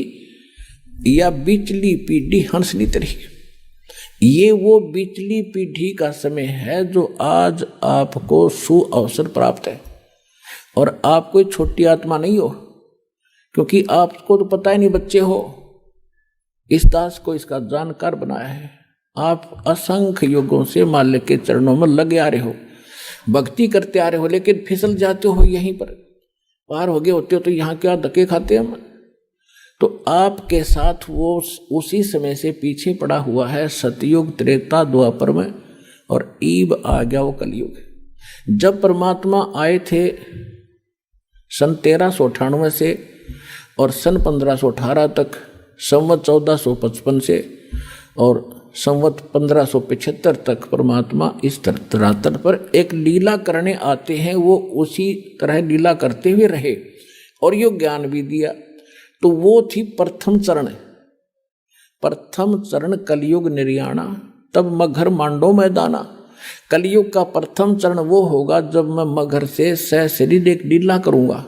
या बिचली पीढ़ी हंसनी तरी, ये वो बिचली पीढ़ी का समय है जो आज आपको सुअवसर प्राप्त है। और आप कोई छोटी आत्मा नहीं हो, क्योंकि आपको तो पता ही नहीं बच्चे हो, इस दास को इसका जानकार बनाया है। आप असंख्य युगों से मालिक के चरणों में लगे आ रहे हो, भक्ति करते आ रहे हो, लेकिन फिसल जाते हो यहीं पर, पार हो गए होते हो तो यहाँ क्या धक्के खाते हम। तो आपके साथ वो उसी समय से पीछे पड़ा हुआ है सतयुग त्रेता द्वापर में, और ईब आ गया वो कलयुग। जब परमात्मा आए थे सन 1398 से और सन 1518 तक, संवत 1455 से और संवत 1575 तक परमात्मा इस धरातल पर एक लीला करने आते हैं। वो उसी तरह लीला करते हुए रहे और यो ज्ञान भी दिया। तो वो थी प्रथम चरण कलयुग निर्याणा, तब मघर मांडो मैदाना। कलयुग का प्रथम चरण वो होगा जब मैं मगर से सशरीर एक लीला करूंगा,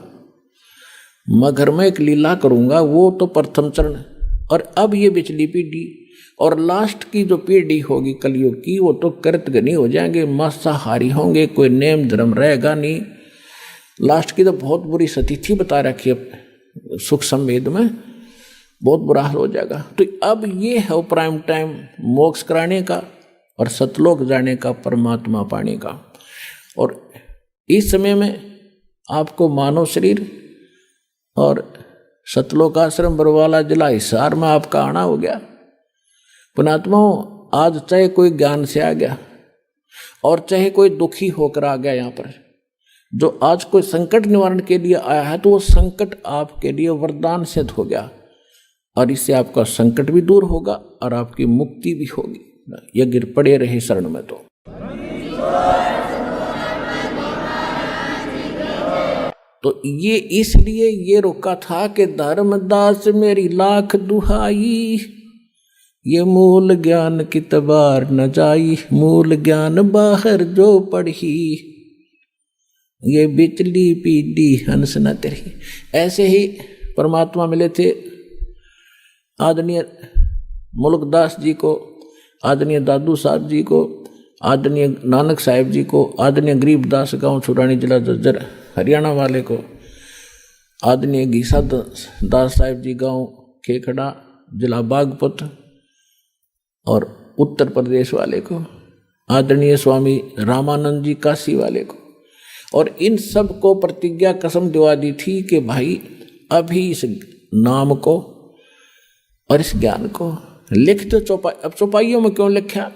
मगर में एक लीला करूंगा, वो तो प्रथम चरण। और अब ये पिछली पीढ़ी और लास्ट की जो पीढ़ी होगी कलयुग की, वो तो कृतघ्नी हो जाएंगे, मांसाहारी होंगे, कोई नेम धर्म रहेगा नहीं। लास्ट की तो बहुत बुरी स्थिति बता रखी है सुख संवेद में, बहुत बुरा हाल हो जाएगा। तो अब ये है प्राइम टाइम मोक्ष कराने का और सतलोक जाने का, परमात्मा पाने का। और इस समय में आपको मानव शरीर और सतलोक आश्रम बरवाला जिला हिसार में आपका आना हो गया। पुणात्माओं, आज चाहे कोई ज्ञान से आ गया और चाहे कोई दुखी होकर आ गया यहाँ पर, जो आज कोई संकट निवारण के लिए आया है, तो वो संकट आपके लिए वरदान सिद्ध हो गया और इससे आपका संकट भी दूर होगा और आपकी मुक्ति भी होगी। ये गिर पड़े रहे शरण में। तो ये इसलिए ये रोका था कि धर्मदास मेरी लाख दुहाई, ये मूल ज्ञान की तबार न जाई, मूल ज्ञान बाहर जो पढ़ी, ये बिचली पीढ़ी हंस न तेरी। ऐसे ही परमात्मा मिले थे आदरणीय मुल्कदास जी को, आदरणीय दादू साहब जी को, आदरणीय नानक साहिब जी को, आदरणीय गरीबदास गांव छुरानी जिला जज्जर हरियाणा वाले को, आदरणीय घीसा दास साहिब जी गांव खेखड़ा जिला बागपत और उत्तर प्रदेश वाले को, आदरणीय स्वामी रामानंद जी काशी वाले को। और इन सब को प्रतिज्ञा कसम दिवा दी थी कि भाई अभी इस नाम को और इस ज्ञान को लिख दो चौपाई। अब चौपाइयों में क्यों लिखा?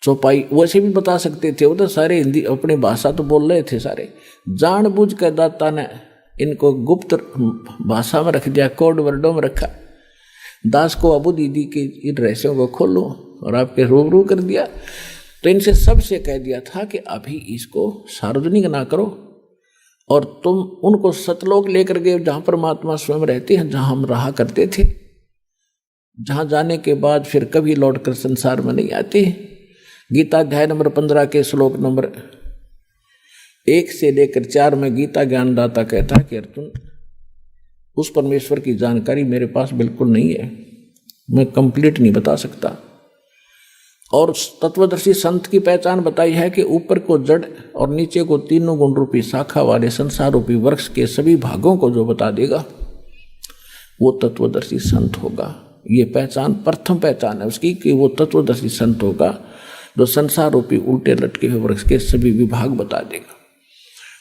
चौपाई वैसे भी बता सकते थे, वो तो सारे हिंदी अपनी भाषा तो बोल रहे थे सारे, जानबूझ कर दाता ने इनको गुप्त भाषा में रख दिया, कोड वर्डों में रखा। दास को अबू दीदी के इन रहस्यों को खोलो और आपके रूबरू कर दिया। तो इनसे सबसे कह दिया था कि अभी इसको सार्वजनिक ना करो और तुम उनको सतलोक लेकर गए जहाँ परमात्मा स्वयं रहते हैं, जहाँ हम रहा करते थे, जहाँ जाने के बाद फिर कभी लौटकर संसार में नहीं आते। गीता अध्याय नंबर 15 के श्लोक नंबर 1 से लेकर 4 में गीता ज्ञानदाता कहता है कि अर्जुन, उस परमेश्वर की जानकारी मेरे पास बिल्कुल नहीं है, मैं कंप्लीट नहीं बता सकता। और तत्वदर्शी संत की पहचान बताई है कि ऊपर को जड़ और नीचे को तीनों गुण रूपी शाखा वाले संसार रूपी वृक्ष के सभी भागों को जो बता देगा वो तत्वदर्शी संत होगा। ये पहचान प्रथम पहचान है उसकी कि वो तत्वदर्शी संत होगा जो संसार रूपी उल्टे लटके हुए वृक्ष के सभी विभाग बता देगा।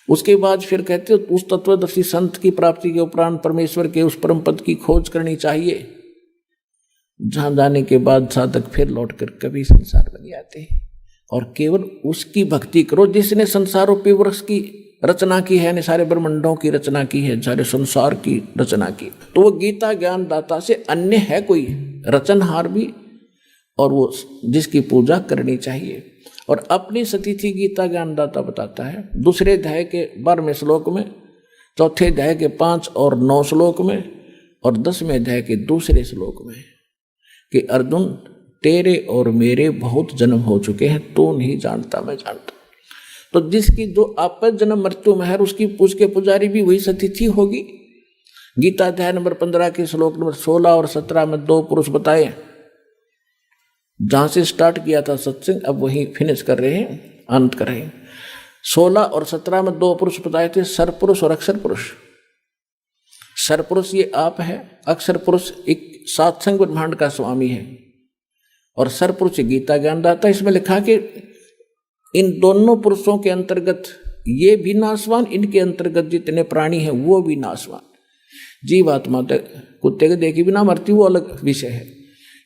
उसके बाद फिर कहते हो उस तत्वदर्शी संत की प्राप्ति के उपरांत परमेश्वर के उस परम पद की खोज करनी चाहिए, जहां जाने के बाद साधक फिर लौटकर कभी संसार में नहीं आते और केवल उसकी भक्ति करो जिसने संसार रूपी वृक्ष की रचना की है, ने सारे ब्रह्मांडों की रचना की है, सारे संसार की रचना की। तो वो गीता ज्ञान दाता से अन्य है कोई रचनहार भी, और वो जिसकी पूजा करनी चाहिए। और अपनी स्थिति गीता ज्ञान दाता बताता है दूसरे अध्याय के 12वें श्लोक में, चौथे अध्याय के 5 और 9 श्लोक में और 10वें अध्याय के दूसरे श्लोक में कि अर्जुन तेरे और मेरे बहुत जन्म हो चुके हैं, तो नहीं जानता मैं जानता। तो जिसकी जो आपस जन्म मृत्यु में है उसकी पूज के पुजारी भी वही सतिथि होगी। गीता अध्याय नंबर 15 के श्लोक नंबर 16 और 17 में 2 पुरुष बताए, जहां से स्टार्ट किया था सत्संग अब वहीं फिनिश कर रहे हैं, अंत कर रहे हैं। 16 और 17 में 2 पुरुष बताए थे, सरपुरुष और अक्षर पुरुष। सरपुरुष ये आप है, अक्षर पुरुष एक सात्संग ब्रह्मांड का स्वामी है और सरपुरुष गीता ज्ञानदाता। इसमें लिखा कि इन दोनों पुरुषों के अंतर्गत ये भी नाशवान, इनके अंतर्गत जितने प्राणी हैं वो भी नाशवान। जीवात्मा तक कुत्ते के देखी बिना मरती वो अलग विषय है।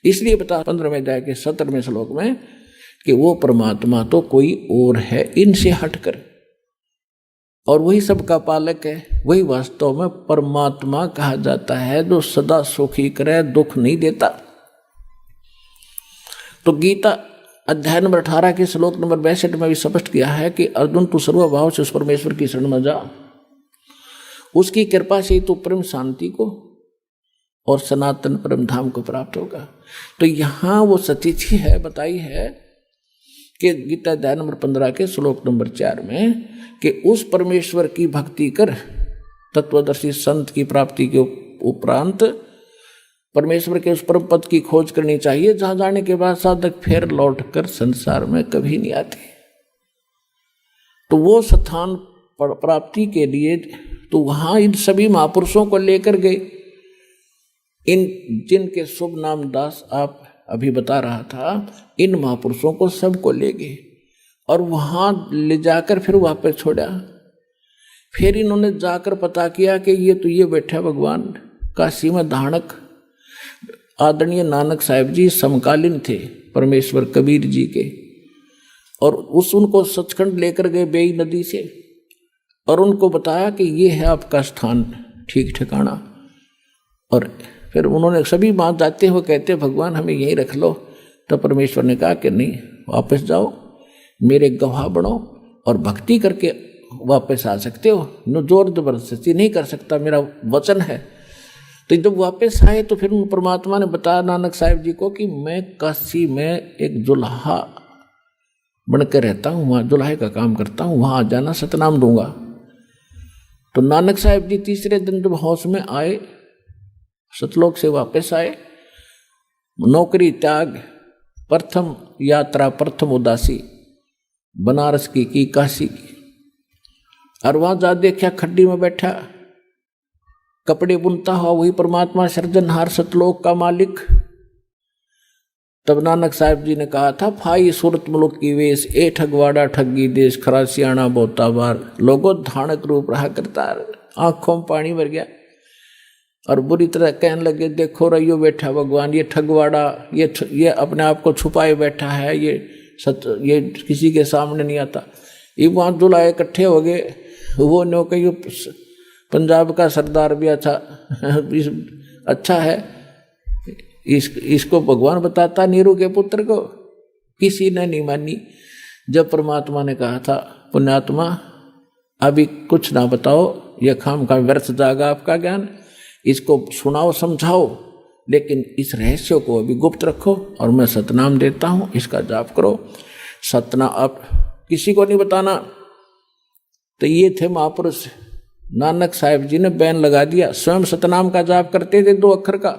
इसलिए बता 15वें अध्याय के 17वें श्लोक में कि वो परमात्मा तो कोई और है इनसे हटकर, और वही सबका पालक है, वही वास्तव में परमात्मा कहा जाता है जो सदा सुखी करे, दुख नहीं देता। तो गीता अध्याय नंबर 18 के श्लोक नंबर 62 में भी स्पष्ट किया है कि अर्जुन तू सर्वभाव से उस परमेश्वर की शरण में जा, उसकी कृपा से तू परम शांति को और सनातन परम धाम को प्राप्त होगा। तो यहाँ वो स्थिति है बताई है के गीता अध्याय नंबर 15 के श्लोक नंबर 4 में कि उस परमेश्वर की भक्ति कर तत्वदर्शी संत की प्राप्ति के उपरांत परमेश्वर के उस परम पद की खोज करनी चाहिए जहां जाने के बाद साधक फिर लौटकर संसार में कभी नहीं आते। तो वो स्थान प्राप्ति के लिए तो वहां इन सभी महापुरुषों को लेकर गए, इन जिनके शुभ नाम दास आप अभी बता रहा था, इन महापुरुषों को सबको ले गए और वहां ले जाकर फिर वापस छोड़ा। फिर इन्होंने जाकर पता किया कि ये बैठा भगवान काशी में धाणक आदरणीय नानक साहिब जी समकालीन थे परमेश्वर कबीर जी के, और उनको सचखंड लेकर गए बेई नदी से और उनको बताया कि ये है आपका स्थान ठीक ठिकाना। और फिर उन्होंने सभी बात जाते हुए कहते भगवान हमें यहीं रख लो। तो परमेश्वर ने कहा कि नहीं, वापस जाओ, मेरे गवाह बनो और भक्ति करके वापस आ सकते हो, नो जोर जबरदस्ती नहीं कर सकता, मेरा वचन है। तो जब वापस आए तो फिर परमात्मा ने बताया नानक साहिब जी को कि मैं काशी में एक जुल्हा बनकर रहता हूँ, वहाँ जुल्हे का काम करता हूँ, वहाँ आ जाना, सतनाम दूंगा। तो नानक साहिब जी तीसरे दिन जब होश में आए, सतलोक से वापस आए, नौकरी त्याग, प्रथम यात्रा, प्रथम उदासी बनारस की काशी की, और वहां जा देखा खड्डी में बैठा कपड़े बुनता हुआ वही परमात्मा सृजनहार सतलोक का मालिक। तब नानक साहिब जी ने कहा था, फाई सूरत मुल्क की वेश, ए ठगवाड़ा ठगी देश, खरासियाना बोता बार, लोगों धानक रूप रहा करता। आंखों में पानी भर गया और बुरी तरह कहने लगे, देखो रहियो बैठा भगवान, ये ठगवाड़ा, ये अपने आप को छुपाए बैठा है, ये किसी के सामने नहीं आता। ये वहाँ दुलाए इकट्ठे हो गए, वो नो कही पंजाब का सरदार भी अच्छा है, इसको भगवान बताता नीरू के पुत्र को। किसी ने नहीं मानी। जब परमात्मा ने कहा था, पुण्यात्मा अभी कुछ ना बताओ, यह खाम खा व्यर्थ जाएगा आपका ज्ञान, इसको सुनाओ समझाओ, लेकिन इस रहस्य को अभी गुप्त रखो और मैं सतनाम देता हूँ, इसका जाप करो। सतना आप किसी को नहीं बताना। तो ये थे महापुरुष। नानक साहिब जी ने बैन लगा दिया, स्वयं सतनाम का जाप करते थे 2 अक्षर का।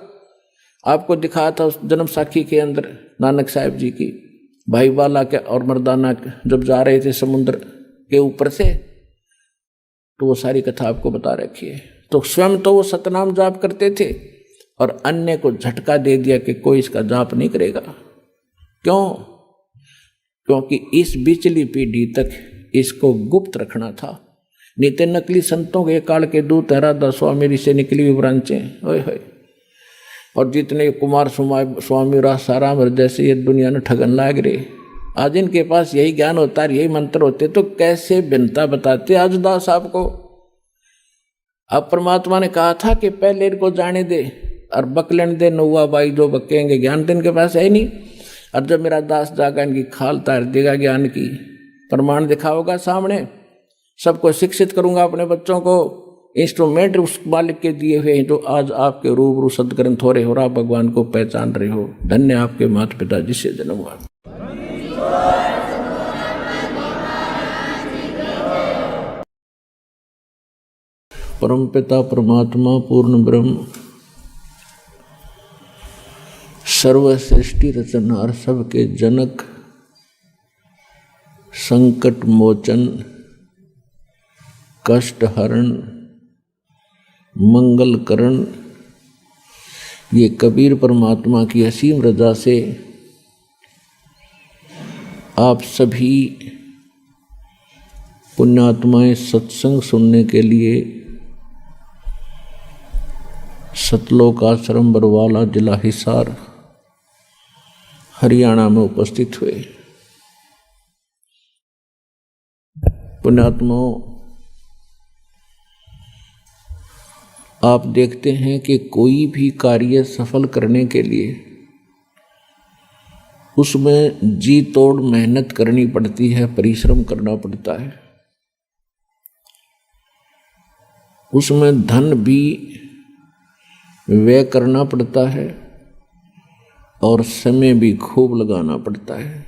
आपको दिखाया था उस जन्म साखी के अंदर नानक साहिब जी की, भाई बाला के और मर्दाना जब जा रहे थे समुद्र के ऊपर से, तो वो सारी कथा आपको बता रखी है। तो स्वयं तो वो सतनाम जाप करते थे और अन्य को झटका दे दिया कि कोई इसका जाप नहीं करेगा। क्यों? क्योंकि इस बिचली पीढ़ी तक इसको गुप्त रखना था। नित्य नकली संतों के काल के दूत राधा स्वामी से निकली हुई ब्रांचें, ओए होए, और जितने कुमार स्वामी रासाराम हृदय से ये दुनिया ने ठगन लाग रहे। आज इनके पास यही ज्ञान होता है, यही मंत्र होते, तो कैसे भिन्नता बताते आज दास आपको। अब परमात्मा ने कहा था कि पहले इनको जाने दे और बकलन दे, नौवा बाई जो बकेंगे, ज्ञान तो इनके पास है नहीं। और जब मेरा दास जागा इनकी खाल तार देगा ज्ञान की, प्रमाण दिखाओगा सामने, सबको शिक्षित करूंगा अपने बच्चों को। इंस्ट्रूमेंट उस मालिक के दिए हुए हैं जो आज आपके रूबरू सदग्रंथ हो रहे हो, आप भगवान को पहचान रहे हो। धन्य आपके माता पिता जिससे जन्म हुआ। परम पिता परमात्मा पूर्ण ब्रह्म सर्व सृष्टि रचनहार सबके जनक संकट मोचन कष्ट हरण मंगल करण, ये कबीर परमात्मा की असीम रजा से आप सभी पुण्यात्माएं सत्संग सुनने के लिए सतलोक आश्रम बरवाला जिला हिसार हरियाणा में उपस्थित हुए। पुण्यात्माओं, आप देखते हैं कि कोई भी कार्य सफल करने के लिए उसमें जी तोड़ मेहनत करनी पड़ती है, परिश्रम करना पड़ता है। उसमें धन भी व्यय करना पड़ता है और समय भी खूब लगाना पड़ता है।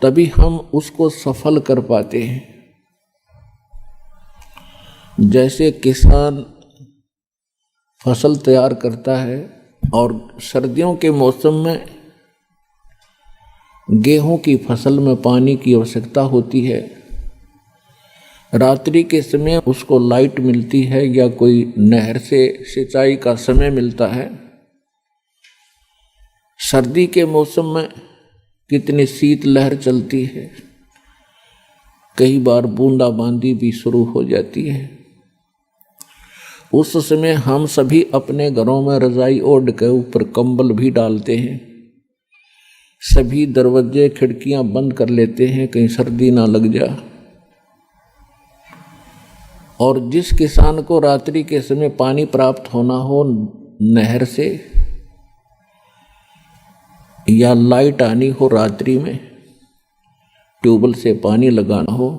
तभी हम उसको सफल कर पाते हैं। जैसे किसान फसल तैयार करता है और सर्दियों के मौसम में गेहूं की फसल में पानी की आवश्यकता होती है, रात्रि के समय उसको लाइट मिलती है या कोई नहर से सिंचाई का समय मिलता है। सर्दी के मौसम में कितनी शीत लहर चलती है, कई बार बूंदाबांदी भी शुरू हो जाती है। उस समय हम सभी अपने घरों में रजाई ओढ़ के ऊपर कंबल भी डालते हैं, सभी दरवाजे खिड़कियां बंद कर लेते हैं कहीं सर्दी ना लग जा। और जिस किसान को रात्रि के समय पानी प्राप्त होना हो नहर से या लाइट आनी हो रात्रि में, ट्यूबवेल से पानी लगाना हो,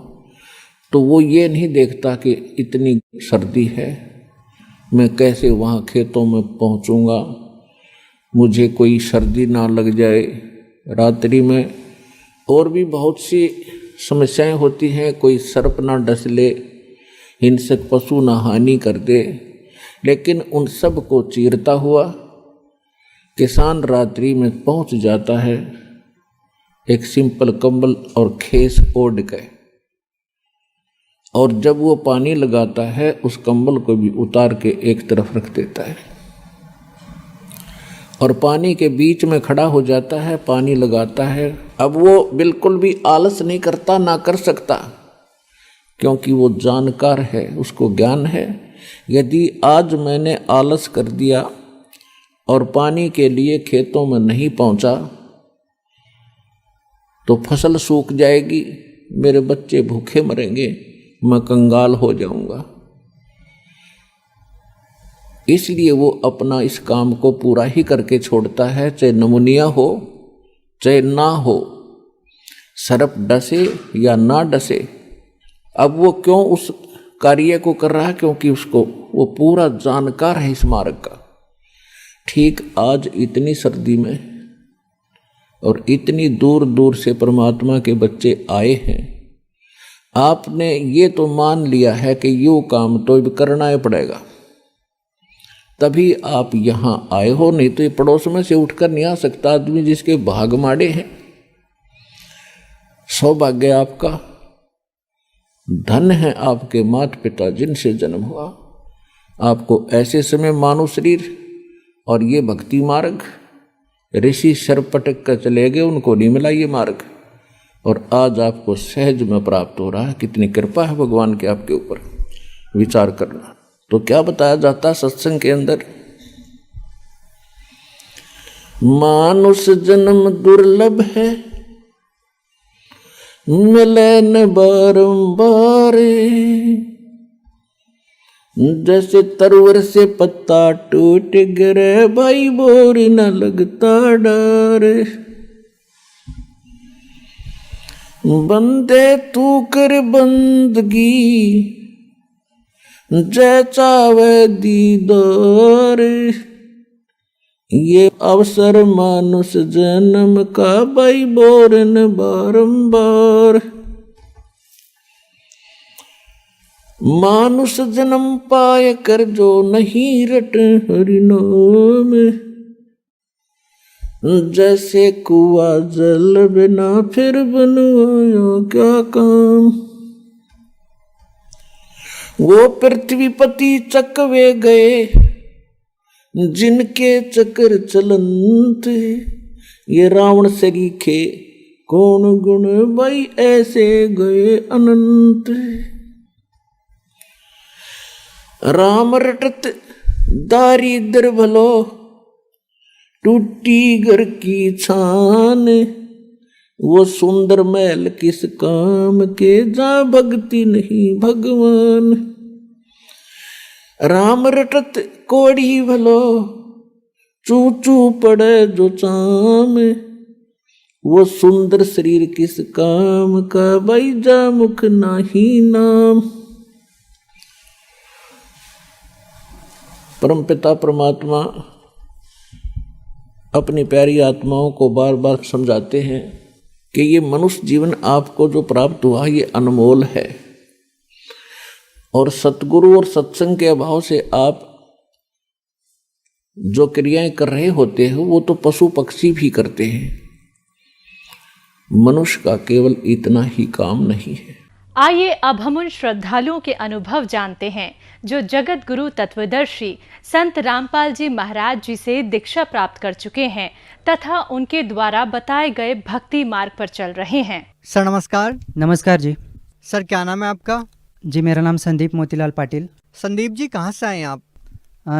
तो वो ये नहीं देखता कि इतनी सर्दी है, मैं कैसे वहाँ खेतों में पहुँचूँगा, मुझे कोई सर्दी ना लग जाए। रात्रि में और भी बहुत सी समस्याएं होती हैं, कोई सर्प ना डस ले, हिंसक पशु ना हानि कर दे, लेकिन उन सब को चीरता हुआ किसान रात्रि में पहुंच जाता है एक सिंपल कंबल और खेस ओढ़ के। और जब वो पानी लगाता है उस कंबल को भी उतार के एक तरफ रख देता है और पानी के बीच में खड़ा हो जाता है, पानी लगाता है। अब वो बिल्कुल भी आलस नहीं करता, ना कर सकता, क्योंकि वो जानकार है, उसको ज्ञान है। यदि आज मैंने आलस कर दिया और पानी के लिए खेतों में नहीं पहुंचा तो फसल सूख जाएगी, मेरे बच्चे भूखे मरेंगे, मैं कंगाल हो जाऊंगा। इसलिए वो अपना इस काम को पूरा ही करके छोड़ता है, चाहे नमूनिया हो चाहे ना हो, सर्प डसे या ना डसे। अब वो क्यों उस कार्य को कर रहा है? क्योंकि उसको वो पूरा जानकार है इस मार्ग का। ठीक आज इतनी सर्दी में और इतनी दूर दूर से परमात्मा के बच्चे आए हैं, आपने ये तो मान लिया है कि यो काम तो अब करना ही पड़ेगा, तभी आप यहाँ आए हो, नहीं तो ये पड़ोस में से उठकर नहीं आ सकता आदमी जिसके भाग माड़े हैं। सौभाग्य आपका, धन है आपके माता पिता जिनसे जन्म हुआ। आपको ऐसे समय मानव शरीर और ये भक्ति मार्ग, ऋषि सर्प पटक कर चले गए, उनको नहीं मिला ये मार्ग, और आज आपको सहज में प्राप्त हो रहा है। कितनी कृपा है भगवान के आपके ऊपर, विचार करना। तो क्या बताया जाता सत्संग के अंदर? मानुष जन्म दुर्लभ है, मिले न बारंबार, जैसे तरवर से पत्ता टूट गिरे, भाई बोर न लगता डर। बंदे तू कर बंदगी, जय चावे दीदार, ये अवसर मानुष जन्म का, भाई बोरन बारंबार। मानुष जन्म पाए कर जो नहीं रट हरि नाम, जैसे कुआ जल बिना फिर बनवाया क्या काम। वो पृथ्वीपति चकवे गए, जिनके चक्र चलंत, ये रावण सरीखे कौन गुण, भाई ऐसे गए अनंत। राम रटत दारिद्र भलो, टूटी घर की छान, वो सुंदर महल किस काम के, जा भक्ति नहीं भगवान। राम रटत कोड़ी भलो, चू चू पड़े जो चाम, वो सुंदर शरीर किस काम का, भाई जा मुख नाही नाम। परमपिता परमात्मा अपनी प्यारी आत्माओं को बार बार समझाते हैं कि ये मनुष्य जीवन आपको जो प्राप्त हुआ ये अनमोल है, और सतगुरु और सत्संग के अभाव से आप जो क्रियाएं कर रहे होते हो वो तो पशु पक्षी भी करते हैं। मनुष्य का केवल इतना ही काम नहीं है। आइए अब हम उन श्रद्धालुओं के अनुभव जानते हैं जो जगत गुरु तत्वदर्शी संत रामपाल जी महाराज जी से दीक्षा प्राप्त कर चुके हैं तथा उनके द्वारा बताए गए भक्ति मार्ग पर चल रहे हैं। सर नमस्कार। नमस्कार जी। सर क्या नाम है आपका? जी मेरा नाम संदीप मोतीलाल पाटिल। संदीप जी कहाँ से आए हैं आप?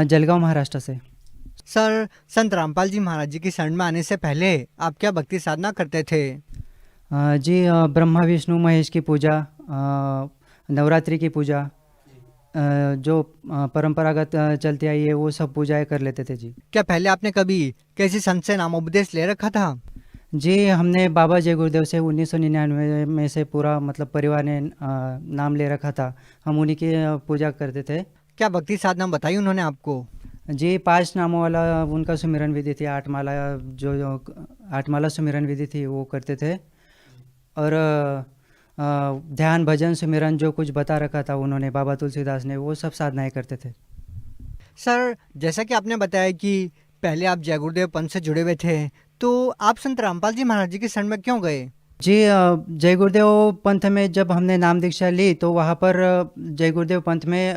जलगांव महाराष्ट्र से। सर संत रामपाल जी महाराज जी की शरण में आने से पहले आप क्या भक्ति साधना करते थे? जी ब्रह्मा विष्णु महेश की पूजा, नवरात्रि की पूजा, जो परंपरागत चलती आई है वो सब पूजाएं कर लेते थे जी। क्या पहले आपने कभी किसी संत से नामोपदेश ले रखा था? जी हमने बाबा जय गुरुदेव से 1999 में से पूरा मतलब परिवार ने नाम ले रखा था। हम उन्हीं की पूजा करते थे। क्या भक्ति साधना बताई उन्होंने आपको? जी 5 नामों वाला उनका सुमिरन विधि थी, 8 माला जो 8 माला सुमिरन विधि थी वो करते थे, और ध्यान भजन सुमिरन जो कुछ बता रखा था उन्होंने बाबा तुलसीदास ने वो सब साधनाएं करते थे। सर जैसा कि आपने बताया कि पहले आप जय गुरुदेव पंथ से जुड़े हुए थे, तो आप संत रामपाल जी महाराज जी की शरण में क्यों गए? जी जय गुरुदेव पंथ में जब हमने नाम दीक्षा ली तो वहाँ पर जय गुरुदेव पंथ में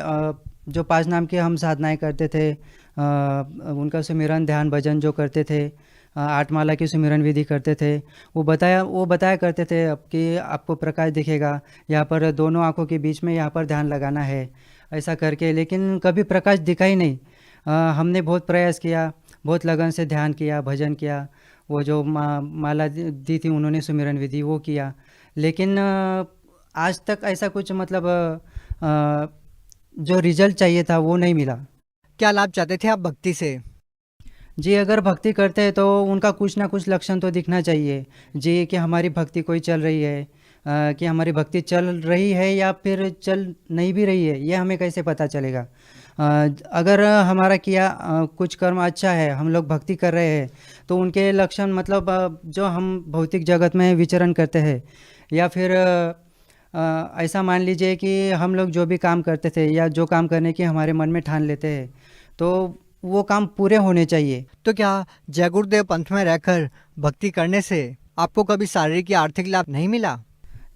जो 5 नाम की हम साधनाएं करते थे, उनका सुमिरन ध्यान भजन जो करते थे, 8 माला की सुमिरन विधि करते थे, वो बताया करते थे अब कि आपको प्रकाश दिखेगा, यहाँ पर दोनों आंखों के बीच में यहाँ पर ध्यान लगाना है, ऐसा करके। लेकिन कभी प्रकाश दिखा ही नहीं। हमने बहुत प्रयास किया, बहुत लगन से ध्यान किया, भजन किया, वो जो माला दी थी उन्होंने सुमिरन विधि वो किया, लेकिन आज तक ऐसा कुछ मतलब जो रिजल्ट चाहिए था वो नहीं मिला। क्या लाभ चाहते थे आप भक्ति से? जी अगर भक्ति करते हैं तो उनका कुछ ना कुछ लक्षण तो दिखना चाहिए जी, कि हमारी भक्ति कोई चल रही है, कि हमारी भक्ति चल रही है या फिर चल नहीं भी रही है, ये हमें कैसे पता चलेगा? अगर हमारा किया कुछ कर्म अच्छा है, हम लोग भक्ति कर रहे हैं, तो उनके लक्षण मतलब जो हम भौतिक जगत में विचरण करते हैं, या फिर ऐसा मान लीजिए कि हम लोग जो भी काम करते थे या जो काम करने की हमारे मन में ठान लेते हैं तो वो काम पूरे होने चाहिए। तो क्या जय गुरुदेव पंथ में रहकर भक्ति करने से आपको कभी शारीरिक या आर्थिक लाभ नहीं मिला?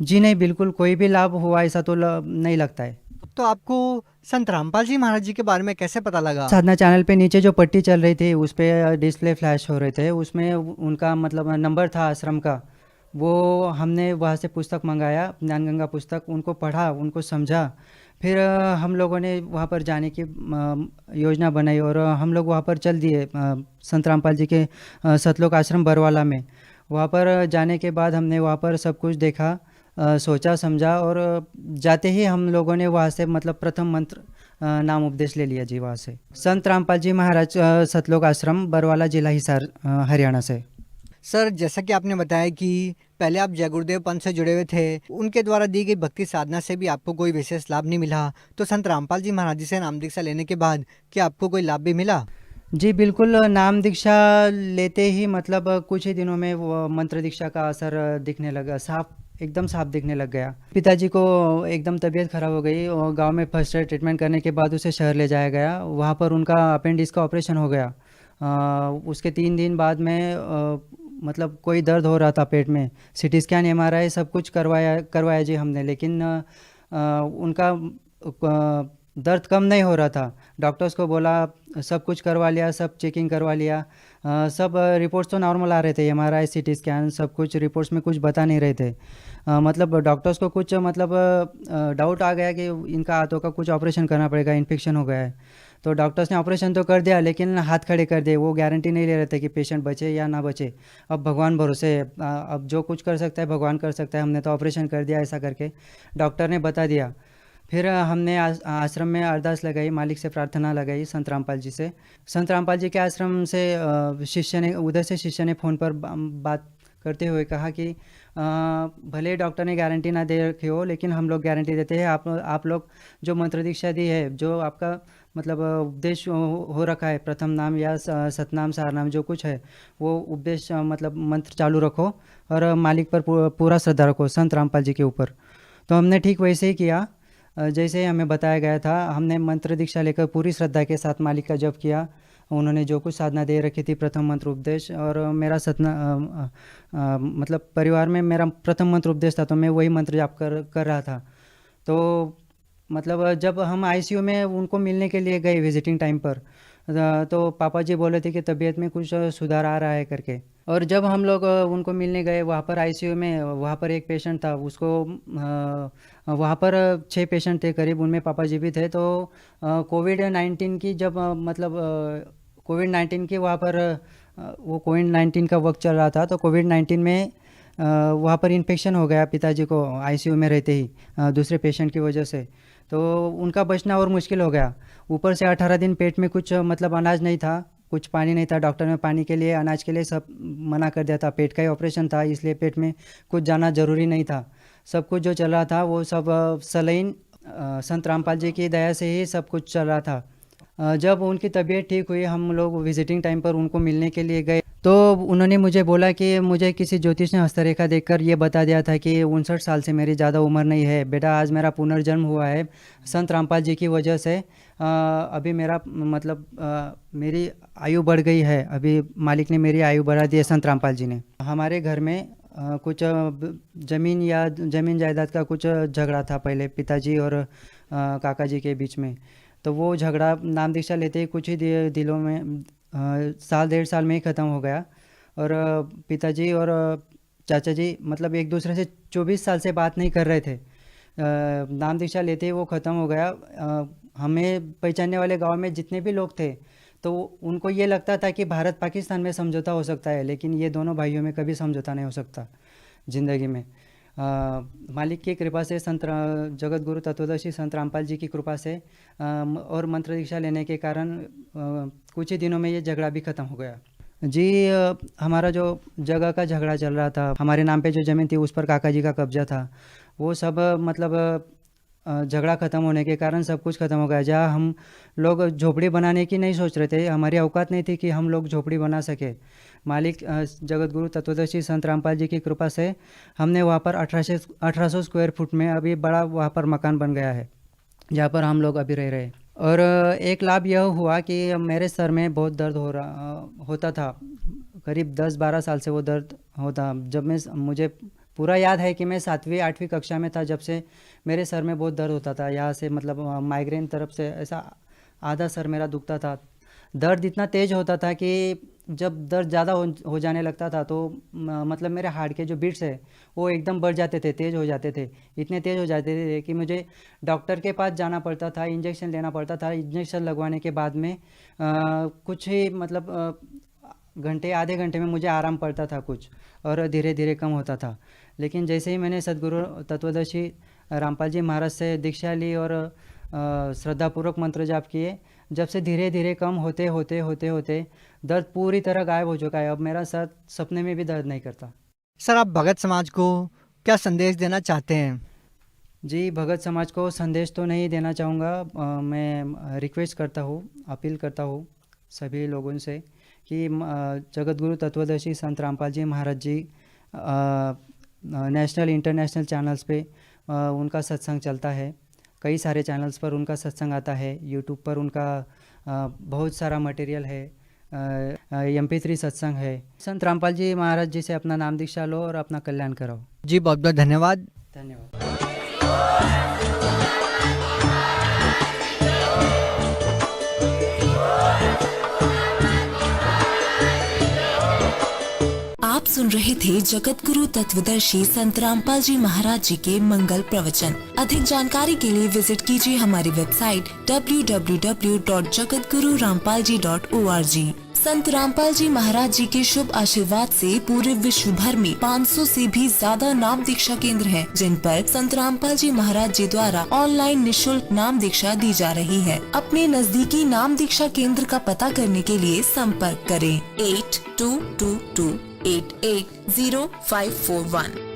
जी नहीं, बिल्कुल कोई भी लाभ हुआ ऐसा तो नहीं लगता है। तो आपको संत रामपाल जी महाराज जी के बारे में कैसे पता लगा? साधना चैनल पे नीचे जो पट्टी चल रही थी उस पर डिस्प्ले फ्लैश हो रहे थे, उसमें उनका मतलब नंबर था आश्रम का, वो हमने वहाँ से पुस्तक मंगाया, ज्ञानगंगा पुस्तक, उनको पढ़ा, उनको समझा, फिर हम लोगों ने वहाँ पर जाने की योजना बनाई और हम लोग वहाँ पर चल दिए संत रामपाल जी के सतलोक आश्रम बरवाला में। वहाँ पर जाने के बाद हमने वहाँ पर सब कुछ देखा, सोचा समझा, और जाते ही हम लोगों ने वहाँ से मतलब प्रथम मंत्र नाम उपदेश ले लिया जी वहाँ से। संत रामपाल जी महाराज सतलोक आश्रम बरवाला, जिला हिसार, हरियाणा से। सर जैसा कि आपने बताया कि पहले आप जय गुरुदेव पंथ से जुड़े हुए थे, उनके द्वारा दी गई भक्ति साधना से भी आपको कोई विशेष लाभ नहीं मिला, तो संत रामपाल जी महाराज जी से नाम दीक्षा लेने के बाद क्या आपको कोई लाभ भी मिला? जी बिल्कुल, नाम दीक्षा लेते ही मतलब कुछ ही दिनों में वो मंत्र दीक्षा का असर दिखने लगा, एकदम साफ दिखने लग गया। पिताजी को एकदम तबीयत खराब हो गई और गांव में फर्स्ट एड ट्रीटमेंट करने के बाद उसे शहर ले जाया गया। वहां पर उनका अपेंडिक्स का ऑपरेशन हो गया। उसके 3 दिन बाद में मतलब कोई दर्द हो रहा था पेट में, सीटी स्कैन MRI सब कुछ करवाया जी हमने, लेकिन उनका दर्द कम नहीं हो रहा था। डॉक्टर्स को बोला, सब कुछ करवा लिया, सब चेकिंग करवा लिया, सब रिपोर्ट्स तो नॉर्मल आ रहे थे, MRI CT स्कैन सब कुछ रिपोर्ट्स में कुछ बता नहीं रहे थे। मतलब डॉक्टर्स को कुछ मतलब डाउट आ गया कि इनका हाथों का कुछ ऑपरेशन करना पड़ेगा, इन्फेक्शन हो गया है। तो डॉक्टर्स ने ऑपरेशन तो कर दिया, लेकिन हाथ खड़े कर दिए। वो गारंटी नहीं ले रहे थे कि पेशेंट बचे या ना बचे। अब भगवान भरोसे, अब जो कुछ कर सकता है भगवान कर सकता है, हमने तो ऑपरेशन कर दिया, ऐसा करके डॉक्टर ने बता दिया। फिर हमने आश्रम में अरदास लगाई, मालिक से प्रार्थना लगाई, संत रामपाल जी से। संत रामपाल जी के आश्रम से शिष्य ने फ़ोन पर बात करते हुए कहा कि भले डॉक्टर ने गारंटी ना दे रखी हो, लेकिन हम लोग गारंटी देते हैं, आप लोग जो मंत्र दीक्षा दी है, जो आपका मतलब उपदेश हो रखा है, प्रथम नाम या सतनाम सारनाम जो कुछ है वो उपदेश मतलब मंत्र चालू रखो और मालिक पर पूरा श्रद्धा रखो, संत रामपाल जी के ऊपर। तो हमने ठीक वैसे ही किया जैसे हमें बताया गया था। हमने मंत्र दीक्षा लेकर पूरी श्रद्धा के साथ मालिक का जप किया। उन्होंने जो कुछ साधना दे रखी थी, प्रथम मंत्र उपदेश, और मेरा मतलब परिवार में मेरा प्रथम मंत्र उपदेश था, तो मैं वही मंत्र जाप कर रहा था। तो मतलब जब हम आईसीयू में उनको मिलने के लिए गए विजिटिंग टाइम पर, तो पापा जी बोले थे कि तबीयत में कुछ सुधार आ रहा है करके। और जब हम लोग उनको मिलने गए वहाँ पर आईसीयू में, वहाँ पर एक पेशेंट था, उसको वहाँ पर 6 पेशेंट थे करीब, उनमें पापा जी भी थे। तो कोविड-19 की जब मतलब कोविड-19 की वहाँ पर वो कोविड-19 का वक्त चल रहा था, तो कोविड-19 में वहाँ पर इन्फेक्शन हो गया पिताजी को आईसीयू में रहते ही दूसरे पेशेंट की वजह से। तो उनका बचना और मुश्किल हो गया। ऊपर से 18 दिन पेट में कुछ मतलब अनाज नहीं था, कुछ पानी नहीं था। डॉक्टर ने पानी के लिए, अनाज के लिए सब मना कर दिया था। पेट का ही ऑपरेशन था, इसलिए पेट में कुछ जाना ज़रूरी नहीं था। सब कुछ जो चल रहा था वो सब सलाइन संत रामपाल जी की दया से ही सब कुछ चल रहा था। जब उनकी तबीयत ठीक हुई, हम लोग विजिटिंग टाइम पर उनको मिलने के लिए गए, तो उन्होंने मुझे बोला कि मुझे किसी ज्योतिष ने हस्तरेखा देखकर ये बता दिया था कि 59 साल से मेरी ज़्यादा उम्र नहीं है बेटा, आज मेरा पुनर्जन्म हुआ है संत रामपाल जी की वजह से। अभी मेरा मतलब मेरी आयु बढ़ गई है, अभी मालिक ने मेरी आयु बढ़ा दी है संत रामपाल जी ने। हमारे घर में कुछ ज़मीन जायदाद का कुछ झगड़ा था पहले पिताजी और काका जी के बीच में। तो वो झगड़ा नाम दीक्षा लेते ही कुछ ही दिनों में साल 1.5 साल में ही ख़त्म हो गया। और पिताजी और चाचा जी मतलब एक दूसरे से 24 साल से बात नहीं कर रहे थे। नाम दीक्षा लेते ही वो ख़त्म हो गया। हमें पहचानने वाले गांव में जितने भी लोग थे, तो उनको ये लगता था कि भारत पाकिस्तान में समझौता हो सकता है, लेकिन ये दोनों भाइयों में कभी समझौता नहीं हो सकता ज़िंदगी में। मालिक की कृपा से, संत जगत गुरु तत्वदर्शी संत रामपाल जी की कृपा से और मंत्र दीक्षा लेने के कारण कुछ ही दिनों में ये झगड़ा भी ख़त्म हो गया जी। हमारा जो जगह का झगड़ा चल रहा था, हमारे नाम पे जो ज़मीन थी उस पर काका जी का कब्जा था, वो सब मतलब झगड़ा ख़त्म होने के कारण सब कुछ ख़त्म हो गया। जहाँ हम लोग झोपड़ी बनाने की नहीं सोच रहे थे, हमारी औकात नहीं थी कि हम लोग झोपड़ी बना सके, मालिक जगत गुरु तत्वदर्शी संत रामपाल जी की कृपा से हमने वहाँ पर 1800 स्क्वायर फुट में अभी बड़ा वहाँ पर मकान बन गया है, जहाँ पर हम लोग अभी रह रहे हैं। और एक लाभ यह हुआ कि मेरे सर में बहुत दर्द होता था, करीब 10-12 साल से वो दर्द होता। जब मुझे पूरा याद है कि मैं 7वीं-8वीं कक्षा में था, जब से मेरे सर में बहुत दर्द होता था। यहाँ से मतलब माइग्रेन तरफ से ऐसा आधा सर मेरा दुखता था। दर्द इतना तेज़ होता था कि जब दर्द ज़्यादा हो जाने लगता था तो मतलब मेरे हार्ट के जो बीट्स है वो एकदम बढ़ जाते थे, तेज़ हो जाते थे, इतने तेज़ हो जाते थे कि मुझे डॉक्टर के पास जाना पड़ता था, इंजेक्शन लेना पड़ता था। इंजेक्शन लगवाने के बाद में कुछ ही मतलब आधे घंटे में मुझे आराम पड़ता था कुछ, और धीरे धीरे कम होता था। लेकिन जैसे ही मैंने सदगुरु तत्वदर्शी रामपाल जी महाराज से दीक्षा ली और श्रद्धापूर्वक मंत्र जाप किए, जब से धीरे धीरे कम होते होते दर्द पूरी तरह गायब हो चुका है। अब मेरा सर सपने में भी दर्द नहीं करता। सर, आप भगत समाज को क्या संदेश देना चाहते हैं? जी, भगत समाज को संदेश तो नहीं देना चाहूँगा। मैं रिक्वेस्ट करता हूँ, अपील करता हूँ सभी लोगों से कि जगत गुरु तत्वदर्शी संत रामपाल जी महाराज जी नेशनल इंटरनेशनल चैनल्स पे उनका सत्संग चलता है। कई सारे चैनल्स पर उनका सत्संग आता है। यूट्यूब पर उनका बहुत सारा मटेरियल है। MP3 सत्संग है। संत रामपाल जी महाराज जी से अपना नाम दीक्षा लो और अपना कल्याण कराओ। जी, बहुत बहुत धन्यवाद। धन्यवाद। आप सुन रहे थे जगत गुरु तत्वदर्शी संत रामपाल जी महाराज जी के मंगल प्रवचन। अधिक जानकारी के लिए विजिट कीजिए हमारी वेबसाइट www.jagatgururampalji.org। संत रामपाल जी महाराज जी के शुभ आशीर्वाद से पूरे विश्व भर में 500 से भी ज्यादा नाम दीक्षा केंद्र हैं, जिन पर संत रामपाल जी महाराज जी द्वारा ऑनलाइन निशुल्क नाम दीक्षा दी जा रही है। अपने नजदीकी नाम दीक्षा केंद्र का पता करने के लिए संपर्क करें 8222880541।